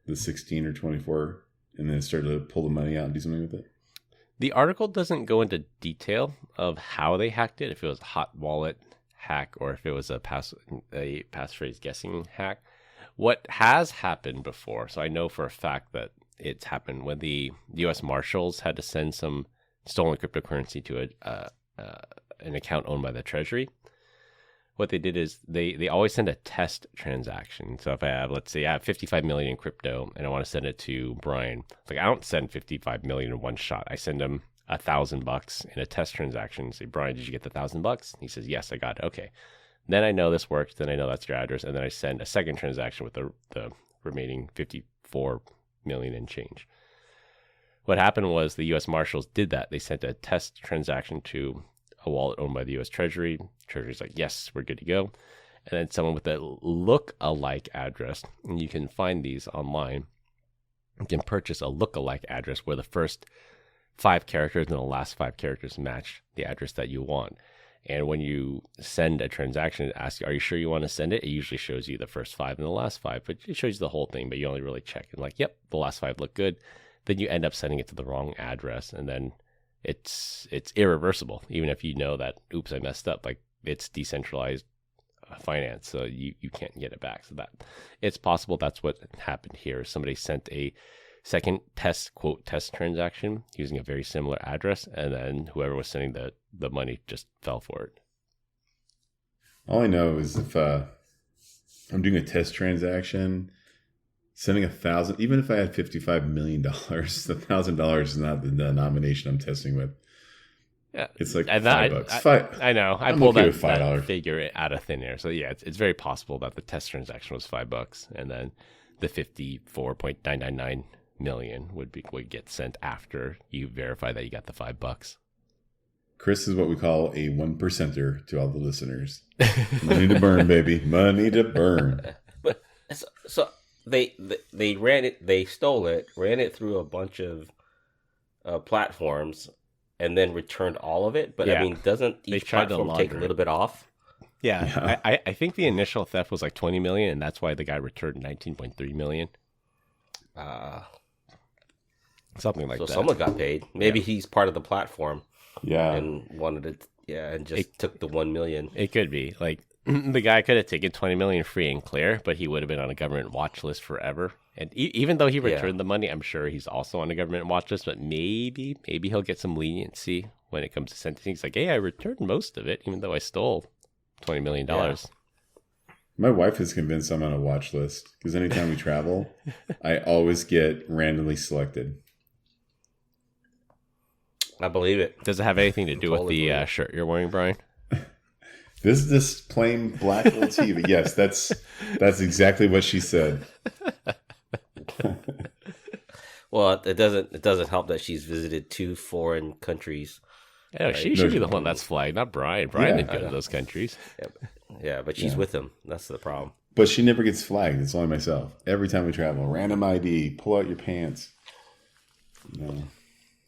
[SPEAKER 2] the 16 or 24 and then start to pull the money out and do something with it?
[SPEAKER 1] The article doesn't go into detail of how they hacked it, if it was a hot wallet hack or if it was a passphrase guessing hack. What has happened before, so I know for a fact that it's happened when the U.S. Marshals had to send some stolen cryptocurrency to an account owned by the Treasury. What they did is they always send a test transaction. So if I have, let's say I have 55 million in crypto and I want to send it to Brian, like I don't send 55 million in one shot. I send him $1,000 in a test transaction. Say, Brian, did you get the $1,000? He says, yes, I got it. Okay. Then I know this works. Then I know that's your address. And then I send a second transaction with the remaining 54 million in change. What happened was the U.S. Marshals did that. They sent a test transaction to a wallet owned by the U.S. Treasury. Treasury's like, yes, we're good to go. And then someone with a look-alike address, and you can find these online. You can purchase a look-alike address where the first 5 characters and the last 5 characters match the address that you want. And when you send a transaction, it asks you, are you sure you want to send it? It usually shows you the first 5 and the last 5, but it shows you the whole thing, but you only really check. And like, yep, the last 5 look good. Then you end up sending it to the wrong address, and then it's irreversible. Even if you know that, oops, I messed up, like it's decentralized finance, so you can't get it back. So that it's possible that's what happened here. Somebody sent a second test transaction using a very similar address, and then whoever was sending the money just fell for it.
[SPEAKER 2] All I know is if I'm doing a test transaction, sending 1,000, even if I had $55 million, the $1,000 is not the denomination I'm testing with.
[SPEAKER 1] Yeah,
[SPEAKER 2] it's like
[SPEAKER 1] $5. I know. I pulled
[SPEAKER 2] okay
[SPEAKER 1] that figure out of thin air. So yeah, it's very possible that the test transaction was $5, and then the 54.999 million would get sent after you verify that you got the $5.
[SPEAKER 2] Chris is what we call a 1%er to all the listeners. Money to burn, baby. Money to burn.
[SPEAKER 3] But so they ran it. They stole it, ran it through a bunch of platforms, and then returned all of it. But yeah. I mean, doesn't each platform take a little bit off?
[SPEAKER 1] Yeah. I think the initial theft was like 20 million, and that's why the guy returned 19.3 million. Something like that.
[SPEAKER 3] So someone got paid. Maybe he's part of the platform.
[SPEAKER 2] Yeah.
[SPEAKER 3] And wanted it. Yeah, and just took the 1 million.
[SPEAKER 1] It could be like the guy could have taken 20 million free and clear, but he would have been on a government watch list forever. And even though he returned the money, I'm sure he's also on a government watch list. But maybe he'll get some leniency when it comes to sentencing. He's like, hey, I returned most of it, even though I stole $20 million. Yeah.
[SPEAKER 2] My wife is convinced I'm on a watch list because anytime we travel, I always get randomly selected.
[SPEAKER 3] I believe it.
[SPEAKER 1] Does it have anything to do with the shirt you're wearing, Brian?
[SPEAKER 2] This plain black little tee. But yes, that's exactly what she said.
[SPEAKER 3] Well, it doesn't help that she's visited 2 foreign countries.
[SPEAKER 1] Yeah, right? She should be the one that's flagged, not Brian. Brian didn't go to those countries.
[SPEAKER 3] Yeah, but she's with him. That's the problem.
[SPEAKER 2] But she never gets flagged. It's only myself. Every time we travel, random ID, pull out your pants. No.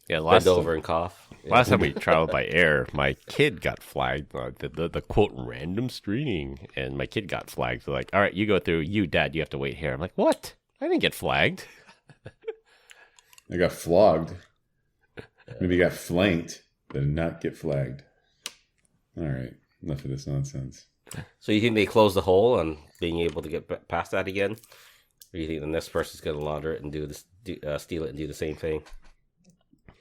[SPEAKER 1] Yeah,
[SPEAKER 3] bend over and cough.
[SPEAKER 1] Last time we traveled by air, my kid got flagged. The quote random screening, and my kid got flagged. They're like, all right, you go through. You, Dad, you have to wait here. I'm like, what? I didn't get flagged.
[SPEAKER 2] I got flogged. Maybe got flanked, but did not get flagged. All right, enough of this nonsense.
[SPEAKER 3] So you think they closed the hole on being able to get past that again, or do you think the next person's going to launder it and steal it and do the same thing?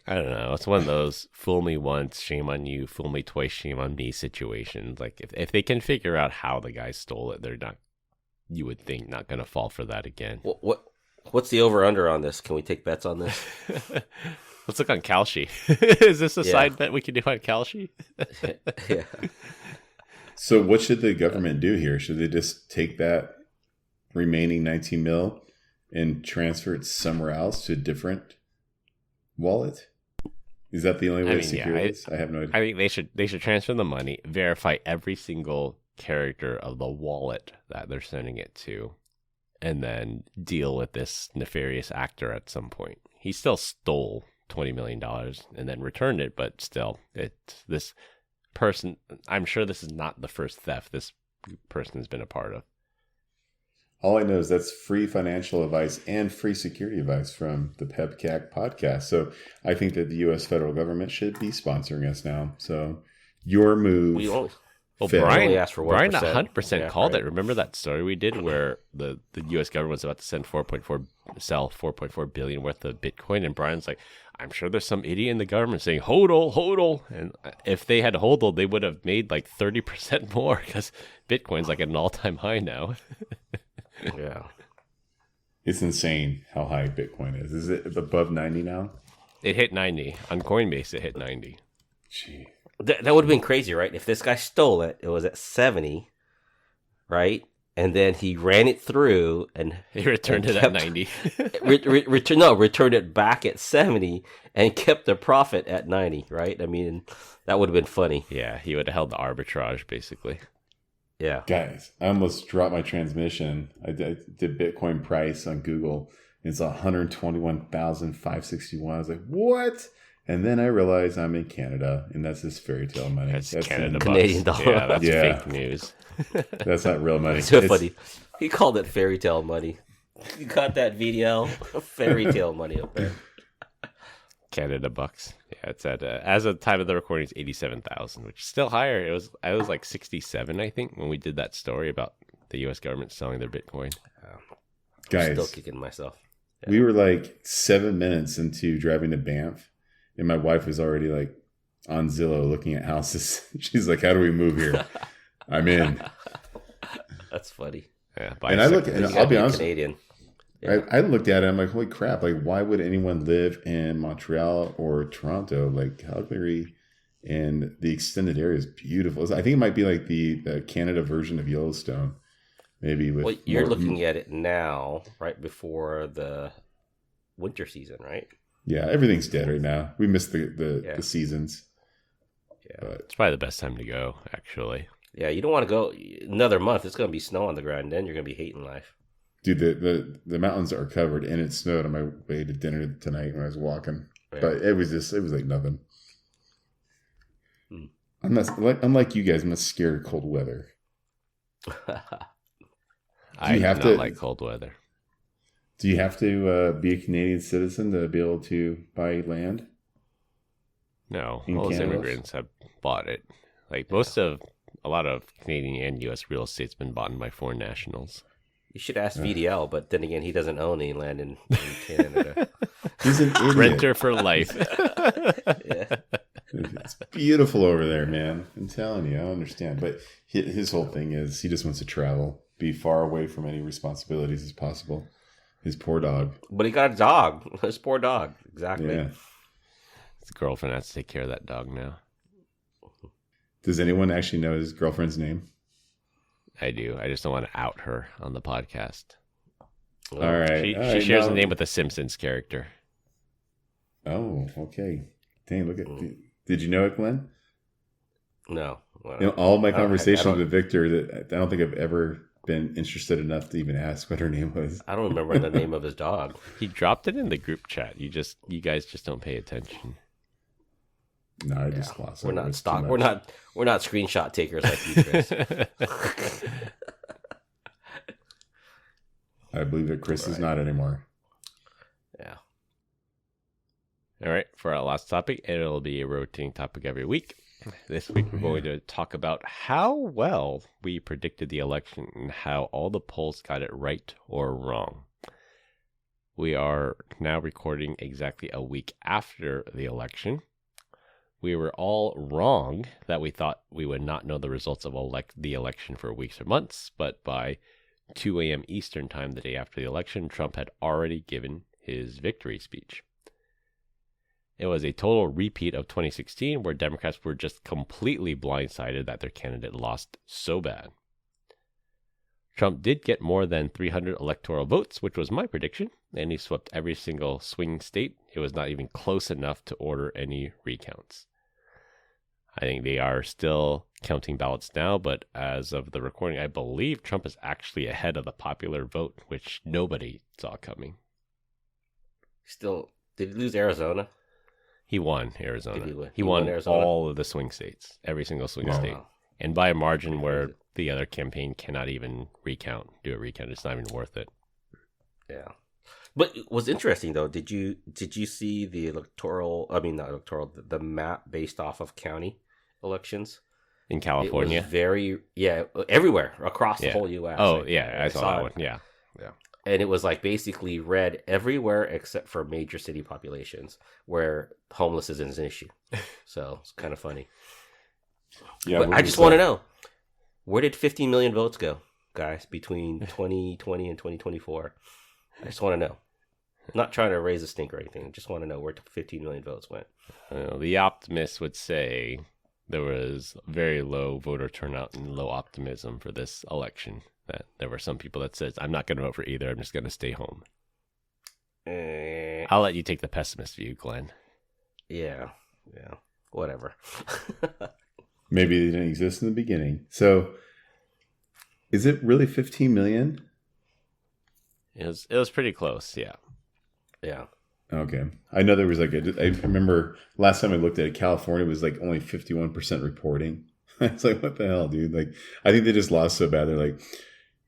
[SPEAKER 1] I don't know. It's one of those fool me once, shame on you, fool me twice, shame on me situations. Like if they can figure out how the guy stole it, they're not, you would think, not going to fall for that again.
[SPEAKER 3] What's the over under on this? Can we take bets on this?
[SPEAKER 1] Let's look on Kalshi. Is this a side bet we can do on Kalshi?
[SPEAKER 3] Yeah.
[SPEAKER 2] So what should the government do here? Should they just take that remaining 19 mil and transfer it somewhere else to a different wallet? Is that the only way to secure this? I have no idea.
[SPEAKER 1] I think they should transfer the money, verify every single character of the wallet that they're sending it to, and then deal with this nefarious actor at some point. He still stole $20 million and then returned it, but still, this person, I'm sure this is not the first theft this person has been a part of.
[SPEAKER 2] All I know is that's free financial advice and free security advice from the PEBCAK podcast. So I think that the U.S. federal government should be sponsoring us now. So your move.
[SPEAKER 3] Well,
[SPEAKER 1] Brian
[SPEAKER 3] asked for 1%.
[SPEAKER 1] Brian 100% called
[SPEAKER 3] right.
[SPEAKER 1] it. Remember that story we did where the U.S. government was about to sell 4.4 billion worth of Bitcoin, and Brian's like, I'm sure there's some idiot in the government saying hodl, and if they had hodl, they would have made like 30% more because Bitcoin's like at an all-time high now.
[SPEAKER 3] Yeah.
[SPEAKER 2] It's insane how high Bitcoin is. Is it above 90 now?
[SPEAKER 1] It hit 90 on Coinbase. It hit 90.
[SPEAKER 2] Gee.
[SPEAKER 3] That would have been crazy, right? If this guy stole it, it was at 70, right? And then he ran it through and
[SPEAKER 1] He returned it at 90.
[SPEAKER 3] returned it back at 70 and kept the profit at 90, right? I mean, that would have been funny.
[SPEAKER 1] Yeah, he would have held the arbitrage basically.
[SPEAKER 3] Yeah.
[SPEAKER 2] Guys, I almost dropped my transmission. I did Bitcoin price on Google. It's 121,561. I was like, what? And then I realized I'm in Canada, and that's just fairy tale money.
[SPEAKER 1] That's Canada bucks.
[SPEAKER 3] Canadian dollar.
[SPEAKER 1] Yeah, that's
[SPEAKER 2] Yeah.
[SPEAKER 1] fake news.
[SPEAKER 2] That's not real money.
[SPEAKER 3] It's so funny. He called it fairy tale money. You got that VDL? Fairy tale money up there.
[SPEAKER 1] Canada bucks. Yeah, it's at as of the time of the recording, it's 87,000, which is still higher. I was like 67, I think, when we did that story about the U.S. government selling their Bitcoin.
[SPEAKER 2] Guys,
[SPEAKER 3] I'm still kicking myself. Yeah.
[SPEAKER 2] we were like 7 minutes into driving to Banff, and my wife was already like on Zillow looking at houses. She's like, how do we move here? I'm in.
[SPEAKER 3] That's funny.
[SPEAKER 1] Yeah,
[SPEAKER 2] And I look, and
[SPEAKER 3] You
[SPEAKER 2] I'll
[SPEAKER 3] gotta
[SPEAKER 2] be honest,
[SPEAKER 3] Canadian. Yeah.
[SPEAKER 2] I looked at it, I'm like, holy crap, like, why would anyone live in Montreal or Toronto? Like, Calgary and the extended area is beautiful. I think it might be like the Canada version of Yellowstone, maybe. With
[SPEAKER 3] Well, you're
[SPEAKER 2] more-
[SPEAKER 3] looking at it now, right before the winter season, right?
[SPEAKER 2] Yeah, everything's dead right now. We missed the
[SPEAKER 3] Yeah.
[SPEAKER 2] seasons.
[SPEAKER 3] Yeah.
[SPEAKER 2] But
[SPEAKER 1] It's probably the best time to go, actually.
[SPEAKER 3] Yeah, you don't want to go another month. It's going to be snow on the ground. Then you're going to be hating life.
[SPEAKER 2] dude, the mountains are covered, and it snowed on my way to dinner tonight when I was walking.
[SPEAKER 3] Yeah.
[SPEAKER 2] But it was like nothing.
[SPEAKER 3] Hmm.
[SPEAKER 2] I'm not unlike you guys. I'm not scared of cold weather.
[SPEAKER 1] I do
[SPEAKER 2] have
[SPEAKER 1] not
[SPEAKER 2] to-
[SPEAKER 1] like cold weather.
[SPEAKER 2] Do you have to be a Canadian citizen to be able to buy land?
[SPEAKER 1] No,
[SPEAKER 2] In
[SPEAKER 1] most
[SPEAKER 2] Canada?
[SPEAKER 1] immigrants have bought it. Like a lot of Canadian and U.S. real estate's been bought by foreign nationals.
[SPEAKER 3] You should ask VDL, but then again, he doesn't own any land in Canada.
[SPEAKER 2] He's an idiot.
[SPEAKER 1] Renter for life.
[SPEAKER 3] Yeah.
[SPEAKER 2] It's beautiful over there, man. I'm telling you, I don't understand. But his whole thing is he just wants to travel, be far away from any responsibilities as possible. His poor dog.
[SPEAKER 3] But he got a dog. His poor dog. Exactly.
[SPEAKER 2] Yeah.
[SPEAKER 1] His girlfriend has to take care of that dog now.
[SPEAKER 2] Does anyone actually know his girlfriend's name?
[SPEAKER 1] I do. I just don't want to out her on the podcast.
[SPEAKER 2] All right.
[SPEAKER 1] She
[SPEAKER 2] all right,
[SPEAKER 1] shares
[SPEAKER 2] now-
[SPEAKER 1] the name with a Simpsons character.
[SPEAKER 2] Oh, okay. Dang, look at. Did you know it, Glenn?
[SPEAKER 3] No. Well,
[SPEAKER 2] You know, all my
[SPEAKER 3] I don't-
[SPEAKER 2] conversations
[SPEAKER 3] I don't-
[SPEAKER 2] with Victor, that I don't think I've ever been interested enough to even ask what her name was.
[SPEAKER 3] I don't remember the name of his dog.
[SPEAKER 1] He dropped it in the group chat. You guys just don't pay attention.
[SPEAKER 2] No, I just glossed
[SPEAKER 3] We're
[SPEAKER 2] over it.
[SPEAKER 3] not
[SPEAKER 2] It's too
[SPEAKER 3] stock.
[SPEAKER 2] much.
[SPEAKER 3] We're not screenshot takers like you, Chris.
[SPEAKER 2] I believe that Chris is not anymore.
[SPEAKER 3] Yeah.
[SPEAKER 1] All right, for our last topic, it'll be a rotating topic every week. This week, we're going to talk about how well we predicted the election and how all the polls got it right or wrong. We are now recording exactly a week after the election. We were all wrong that we thought we would not know the results of the election for weeks or months, but by 2 a.m. Eastern time the day after the election, Trump had already given his victory speech. It was a total repeat of 2016, where Democrats were just completely blindsided that their candidate lost so bad. Trump did get more than 300 electoral votes, which was my prediction, and he swept every single swing state. It was not even close enough to order any recounts. I think they are still counting ballots now, but as of the recording, I believe Trump is actually ahead of the popular vote, which nobody saw coming.
[SPEAKER 3] Still, did he lose Arizona?
[SPEAKER 1] He won Arizona.
[SPEAKER 3] Did he win?
[SPEAKER 1] He won
[SPEAKER 3] Arizona?
[SPEAKER 1] all of the swing states, every single swing
[SPEAKER 3] Wow.
[SPEAKER 1] state. And by a margin where the other campaign cannot even do a recount. It's not even worth it.
[SPEAKER 3] Yeah. But it was interesting though. Did you see the the map based off of county elections
[SPEAKER 1] In California?
[SPEAKER 3] It was everywhere across the whole U.S.
[SPEAKER 1] Oh, yeah, I saw that one. Yeah.
[SPEAKER 3] And it was like basically red everywhere except for major city populations where homeless isn't an issue. So it's kind of funny.
[SPEAKER 2] Yeah,
[SPEAKER 3] but I just want to know, where did 15 million votes go, guys, between 2020 and 2024? I just want to know. I'm not trying to raise a stink or anything. I just want to know where 15 million votes went.
[SPEAKER 1] The optimists would say there was very low voter turnout and low optimism for this election. That there were some people that said, I'm not going to vote for either. I'm just going to stay home. I'll let you take the pessimist view, Glenn.
[SPEAKER 3] Yeah. Whatever.
[SPEAKER 2] Maybe they didn't exist in the beginning. So, is it really 15 million?
[SPEAKER 1] It was pretty close, yeah.
[SPEAKER 3] Yeah.
[SPEAKER 2] Okay. I know there was I remember last time I looked at it, California was like only 51% reporting. It's like, what the hell, dude? Like, I think they just lost so bad. They're like,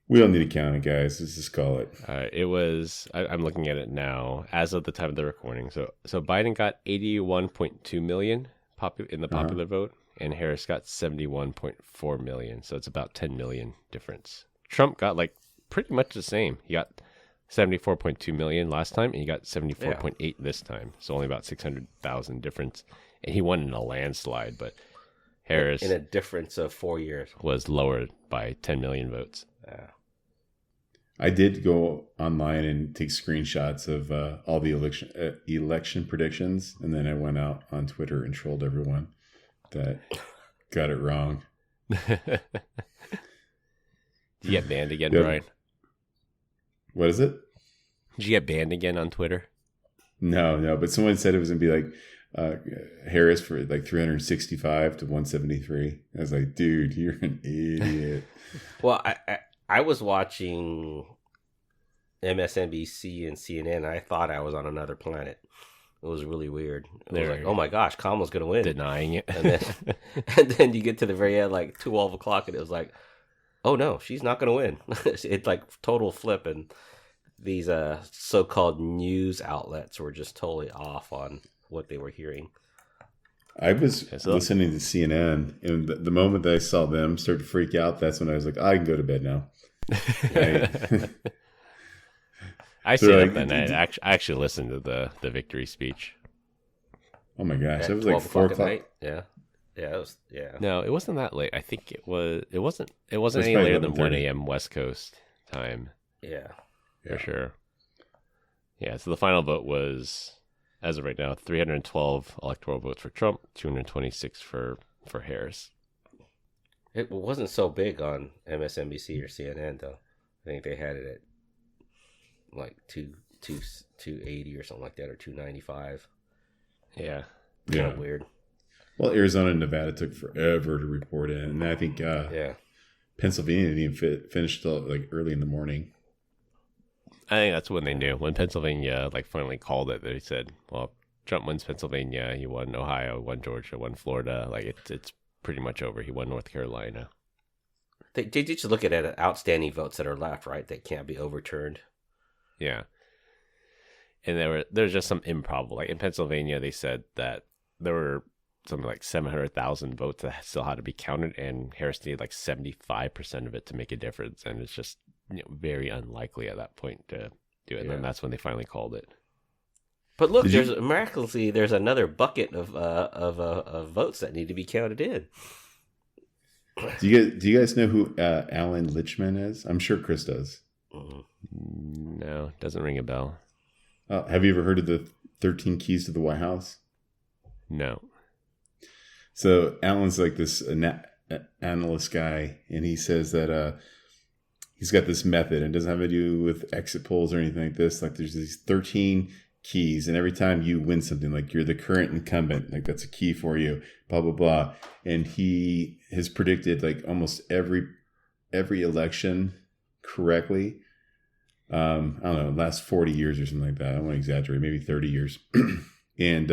[SPEAKER 2] we don't need to count it, guys. Let's just call it.
[SPEAKER 1] It was, I'm looking at it now, as of the time of the recording. So Biden got 81.2 million in the popular vote, and Harris got 71.4 million. So it's about 10 million difference. Trump got like pretty much the same. He got 74.2 million last time, and he got 74.8 this time. So only about 600,000 difference. And he won in a landslide, but Harris,
[SPEAKER 3] in a difference of 4 years,
[SPEAKER 1] was lowered by 10 million votes.
[SPEAKER 3] Yeah.
[SPEAKER 2] I did go online and take screenshots of all the election predictions, and then I went out on Twitter and trolled everyone that got it wrong.
[SPEAKER 1] Did you get banned again,
[SPEAKER 2] Yep.
[SPEAKER 1] Brian?
[SPEAKER 2] What is it?
[SPEAKER 1] Did you get banned again on Twitter?
[SPEAKER 2] No, but someone said it was going to be like Harris for like 365 to 173. I was like, dude, you're an idiot.
[SPEAKER 3] Well, I was watching MSNBC and CNN. And I thought I was on another planet. It was really weird. It was like, oh my gosh, Kamala's going to win.
[SPEAKER 1] Denying it.
[SPEAKER 3] and then you get to the very end, like 12 o'clock, and it was like, oh no, she's not going to win. It's like total flip. And these so-called news outlets were just totally off on what they were hearing.
[SPEAKER 2] I was listening to CNN, and the moment that I saw them start to freak out, that's when I was like, I can go to bed now.
[SPEAKER 1] I stayed up that night. I actually listened to the victory speech.
[SPEAKER 2] Oh my gosh,
[SPEAKER 3] At
[SPEAKER 2] it was like 4 o'clock.
[SPEAKER 3] night? Yeah. Yeah, it was. Yeah.
[SPEAKER 1] No, it wasn't that late. I think it wasn't any
[SPEAKER 2] probably
[SPEAKER 1] later than
[SPEAKER 2] 11:30.
[SPEAKER 1] 1 a.m. West Coast time.
[SPEAKER 3] Yeah.
[SPEAKER 1] For sure. Yeah, so the final vote was, as of right now, 312 electoral votes for Trump, 226 for Harris.
[SPEAKER 3] It wasn't so big on MSNBC or CNN though. I think they had it at like 280 or something like that, or 295.
[SPEAKER 1] Yeah.
[SPEAKER 3] Kind of weird.
[SPEAKER 2] Well, Arizona and Nevada took forever to report in, and I think Pennsylvania didn't even finish till like early in the morning.
[SPEAKER 1] I think that's when they knew. When Pennsylvania finally called it, they said, well, Trump wins Pennsylvania, he won Ohio, won Georgia, won Florida. It's pretty much over. He won North Carolina.
[SPEAKER 3] They just look at outstanding votes that are left, right? That can't be overturned.
[SPEAKER 1] Yeah. And there's just some improbable. Like in Pennsylvania, they said that there were something like 700,000 votes that still had to be counted, and Harris needed like 75% of it to make a difference. And it's just very unlikely at that point to do it. And then that's when they finally called it.
[SPEAKER 3] But look, miraculously there's another bucket of votes that need to be counted in.
[SPEAKER 2] Do you guys know who Alan Lichtman is? I'm sure Chris does.
[SPEAKER 1] No, doesn't ring a bell.
[SPEAKER 2] Have you ever heard of the 13 Keys to the White House?
[SPEAKER 1] No.
[SPEAKER 2] So Alan's like this analyst guy, and he says that he's got this method, and it doesn't have to do with exit polls or anything like this. Like there's these 13 keys, and every time you win something, like you're the current incumbent, like that's a key for you, blah blah blah. And he has predicted like almost every election correctly. I don't know, last 40 years or something like that. I don't want to exaggerate, maybe 30 years. And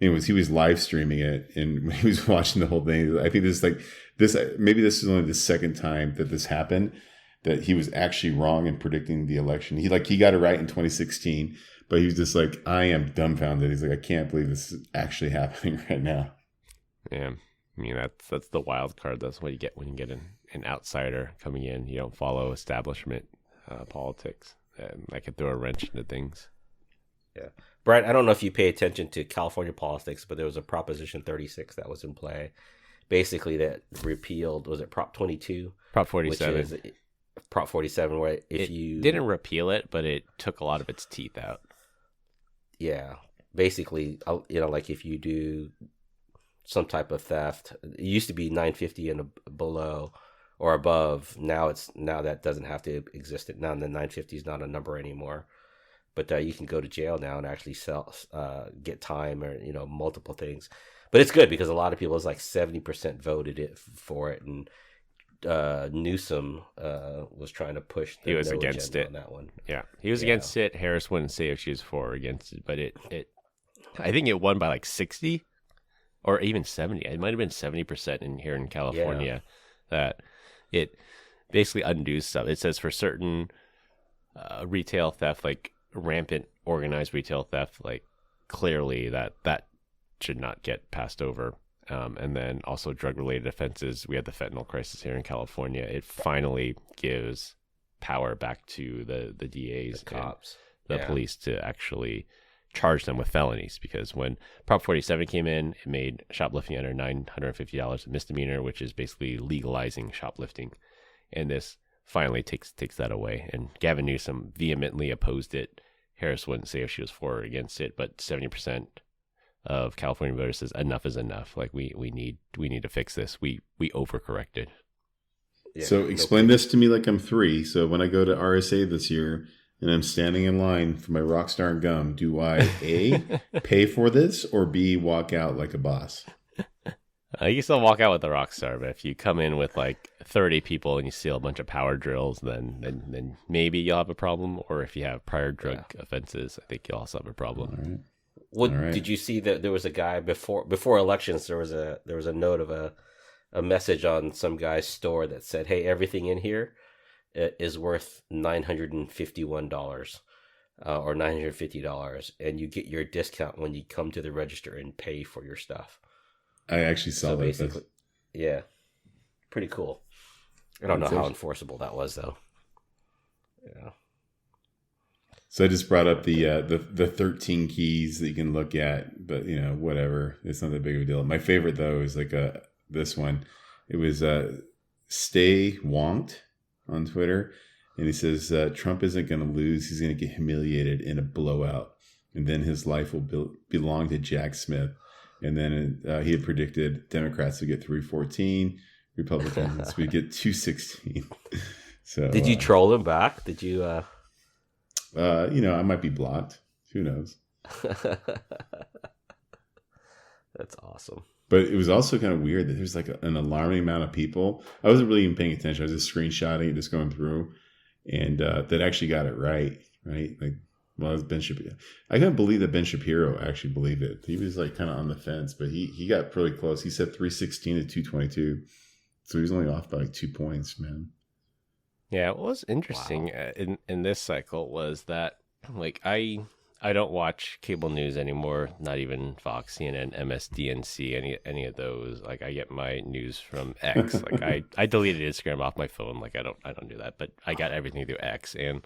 [SPEAKER 2] anyways, he was live streaming it, and when he was watching the whole thing, I think this is like this. Maybe this is only the second time that this happened, that he was actually wrong in predicting the election. He got it right in 2016, but he was just like, I am dumbfounded. He's like, I can't believe this is actually happening right now.
[SPEAKER 1] Yeah, I mean that's the wild card. That's what you get when you get an outsider coming in. You don't follow establishment politics, and that could throw a wrench into things.
[SPEAKER 3] Yeah. Brian, I don't know if you pay attention to California politics, but there was a Proposition 36 that was in play. Basically, that repealed, was it Prop 22?
[SPEAKER 1] Prop 47.
[SPEAKER 3] Which is Prop 47, where if you
[SPEAKER 1] didn't repeal it, but it took a lot of its teeth out.
[SPEAKER 3] Yeah. Basically, like if you do some type of theft, it used to be $950 and below or above. Now that doesn't have to exist. Now the $950 is not a number anymore. But you can go to jail now and actually get time or multiple things. But it's good because a lot of people, it's like 70% voted for it, and Newsom was trying to push.
[SPEAKER 1] He was against it
[SPEAKER 3] on that one.
[SPEAKER 1] Yeah, he was against it. Harris wouldn't say if she was for or against it, but it I think it won by like 60 or even 70. It might have been 70% in here in California. That it basically undoes stuff. It says for certain retail theft, like rampant organized retail theft, like clearly that should not get passed over. And then also drug related offenses. We had the fentanyl crisis here in California. It finally gives power back to the DAs, the
[SPEAKER 3] cops,
[SPEAKER 1] the police to actually charge them with felonies, because when Prop 47 came in, it made shoplifting under $950 a misdemeanor, which is basically legalizing shoplifting. And this finally takes that away. And Gavin Newsom vehemently opposed it. Harris wouldn't say if she was for or against it, but 70% of California voters says enough is enough. Like we need to fix this. We overcorrected.
[SPEAKER 2] Yeah, so explain this to me like I'm 3. So when I go to RSA this year and I'm standing in line for my Rockstar gum, do I A, pay for this, or B, walk out like a boss?
[SPEAKER 1] You can still walk out with the Rockstar, but if you come in with like 30 people and you steal a bunch of power drills, then maybe you'll have a problem. Or if you have prior drug offenses, I think you'll also have a problem.
[SPEAKER 2] All right.
[SPEAKER 3] Did you see that there was a guy before elections? There was a note of a message on some guy's store that said, "Hey, everything in here is worth $951 or $950, and you get your discount when you come to the register and pay for your stuff."
[SPEAKER 2] I actually saw that.
[SPEAKER 3] Basically, yeah, pretty cool. I don't know how enforceable that was, though. Yeah.
[SPEAKER 2] So I just brought up the 13 keys that you can look at, but whatever. It's not that big of a deal. My favorite though is like this one. It was Stay Wonked on Twitter, and he says Trump isn't going to lose. He's going to get humiliated in a blowout, and then his life will belong to Jack Smith. And then he had predicted Democrats would get 314, Republicans would get 216. So
[SPEAKER 3] did you troll him back? Did you?
[SPEAKER 2] I might be blocked. Who knows?
[SPEAKER 3] That's awesome.
[SPEAKER 2] But it was also kind of weird that there's like an alarming amount of people. I wasn't really even paying attention. I was just screenshotting it, just going through, and that actually got it right. Like, well, it was Ben Shapiro. I can't believe that Ben Shapiro actually believed it. He was like kind of on the fence, but he got pretty close. He said 316 to 222, so he was only off by like 2 points, man.
[SPEAKER 1] Yeah, what was interesting in this cycle was that, like, I don't watch cable news anymore, not even Fox, CNN, MSDNC, any of those. Like, I get my news from X. Like, I deleted Instagram off my phone. Like, I don't do that, but I got everything through X, and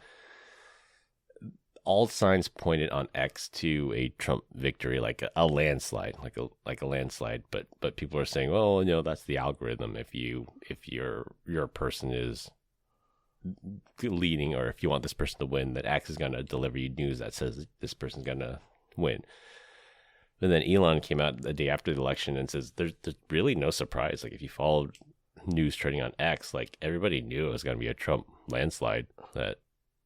[SPEAKER 1] all signs pointed on X to a Trump victory, like a landslide, like a landslide. But people are saying, well, that's the algorithm. If your person is leading, or if you want this person to win, that X is going to deliver you news that says this person's going to win. And then Elon came out the day after the election and says there's really no surprise. Like, if you followed news trading on X, like, everybody knew it was going to be a Trump landslide, that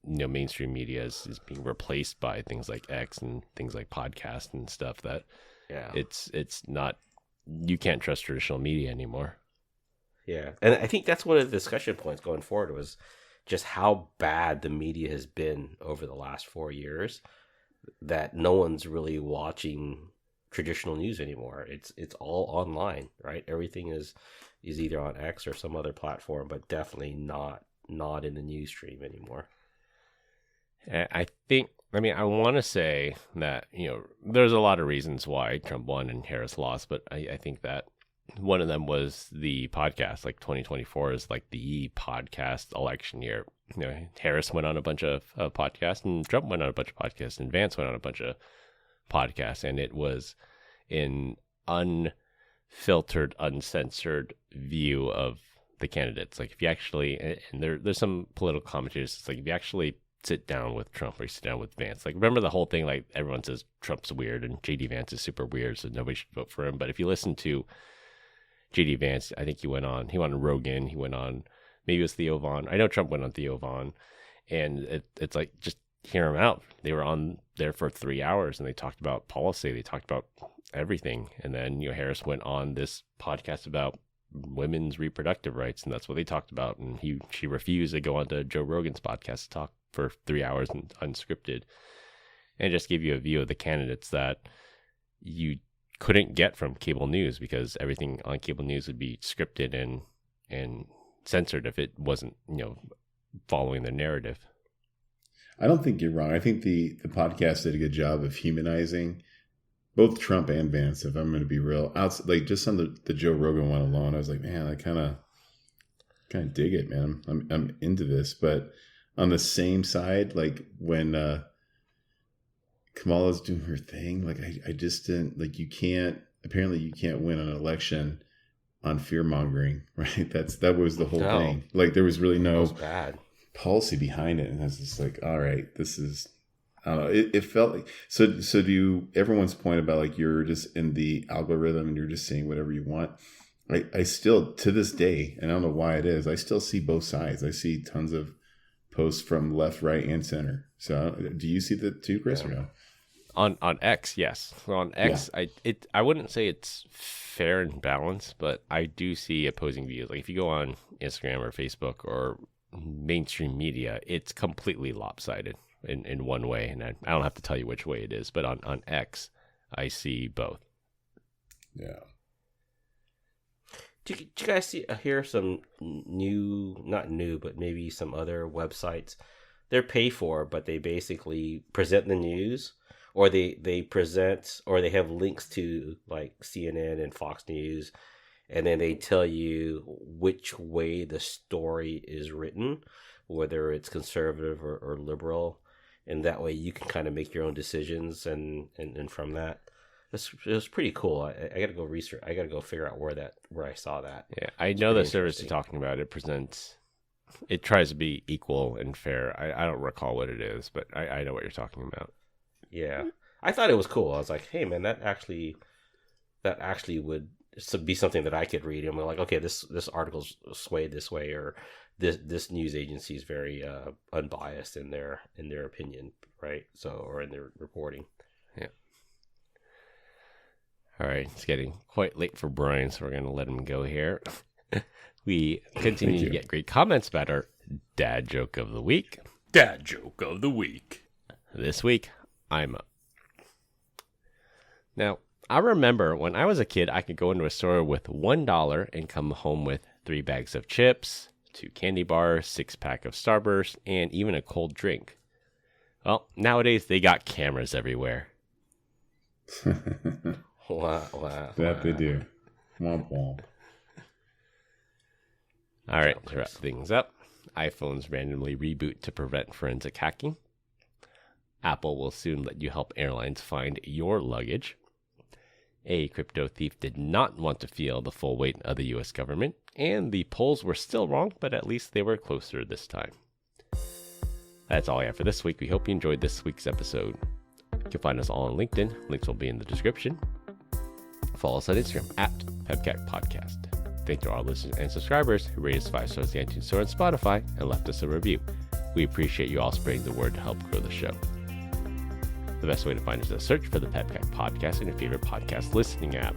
[SPEAKER 1] mainstream media is being replaced by things like X and things like podcasts and stuff that it's not, you can't trust traditional media anymore.
[SPEAKER 3] Yeah. And I think that's one of the discussion points going forward was just how bad the media has been over the last 4 years, that no one's really watching traditional news anymore. It's all online, right? Everything is either on X or some other platform, but definitely not in the news stream anymore.
[SPEAKER 1] I want to say that, there's a lot of reasons why Trump won and Harris lost, but I think that one of them was the podcast. Like 2024 is like the podcast election year. Harris went on a bunch of podcasts, and Trump went on a bunch of podcasts, and Vance went on a bunch of podcasts, and it was an unfiltered, uncensored view of the candidates. Like if you actually, and there's some political commentators, it's like if you actually sit down with Trump or you sit down with Vance, like remember the whole thing, like everyone says Trump's weird and JD Vance is super weird, so nobody should vote for him. But if you listen to JD Vance, I think he went on Rogan, he went on, maybe it was Theo Vaughn. I know Trump went on Theo Vaughn, and it's like, just hear him out. They were on there for 3 hours and they talked about policy, they talked about everything. And then, Harris went on this podcast about women's reproductive rights, and that's what they talked about. And she refused to go on to Joe Rogan's podcast to talk for 3 hours and unscripted, and just give you a view of the candidates that you couldn't get from cable news, because everything on cable news would be scripted and censored if it wasn't, following the narrative.
[SPEAKER 2] I don't think you're wrong. I think the podcast did a good job of humanizing both Trump and Vance, if I'm going to be real. Like just on the Joe Rogan one alone, I was like, man, I kind of dig it, man. I'm into this. But on the same side, like when Kamala's doing her thing, like I just didn't, like, apparently you can't win an election on fear mongering, right? That was the whole thing. Like there was really no
[SPEAKER 3] bad
[SPEAKER 2] policy behind it. And I was just like, all right, this is, I don't know. It felt like, so do you, everyone's point about like, you're just in the algorithm and you're just saying whatever you want. I still, to this day, and I don't know why it is, I still see both sides. I see tons of posts from left, right, and center. So do you see that too, Chris, or no?
[SPEAKER 1] On X, yes. On X, yeah. I wouldn't say it's fair and balanced, but I do see opposing views. Like if you go on Instagram or Facebook or mainstream media, it's completely lopsided in one way, and I don't have to tell you which way it is. But on X, I see both.
[SPEAKER 2] Yeah.
[SPEAKER 3] Did you guys hear some not new, but maybe some other websites? They're pay for, but they basically present the news, or they present, or they have links to like CNN and Fox News, and then they tell you which way the story is written, whether it's conservative or liberal, and that way you can kind of make your own decisions, and from that. It was pretty cool. I got to go research. I got to go figure out where I saw that.
[SPEAKER 1] Yeah, I know the service you're talking about. It tries to be equal and fair. I don't recall what it is, but I know what you're talking about.
[SPEAKER 3] Yeah, I thought it was cool. I was like, hey man, that actually would be something that I could read. And we're like, okay, this article's swayed this way, or this news agency is very unbiased in their opinion, right? So, or in their reporting.
[SPEAKER 1] Yeah. All right, it's getting quite late for Brian, so we're going to let him go here. We continue to get great comments about our dad joke of the week.
[SPEAKER 5] Dad joke of the week.
[SPEAKER 1] This week, I'm up. Now, I remember when I was a kid, I could go into a store with $1 and come home with 3 bags of chips, 2 candy bars, 6-pack of Starburst, and even a cold drink. Well, nowadays, they got cameras everywhere.
[SPEAKER 3] Wow.
[SPEAKER 2] That they do. Womp womp.
[SPEAKER 1] All right, to wrap things up, iPhones randomly reboot to prevent forensic hacking. Apple will soon let you help airlines find your luggage. A crypto thief did not want to feel the full weight of the U.S. government, and the polls were still wrong, but at least they were closer this time. That's all I have for this week. We hope you enjoyed this week's episode. You can find us all on LinkedIn. Links will be in the description. Follow us on Instagram at PEBCAK Podcast. Thank you to all listeners and subscribers who rated us 5 stars in the iTunes Store and Spotify and left us a review. We appreciate you all spreading the word to help grow the show. The best way to find us is to search for the PEBCAK Podcast in your favorite podcast listening app.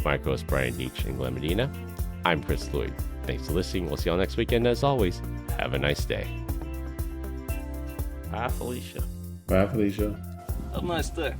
[SPEAKER 1] My co-hosts Brian Deitch and Glenn Medina. I'm Chris Lloyd. Thanks for listening. We'll see you all next weekend. As always, have a nice day.
[SPEAKER 3] Bye, Felicia.
[SPEAKER 2] Bye, Felicia.
[SPEAKER 4] Have a nice day.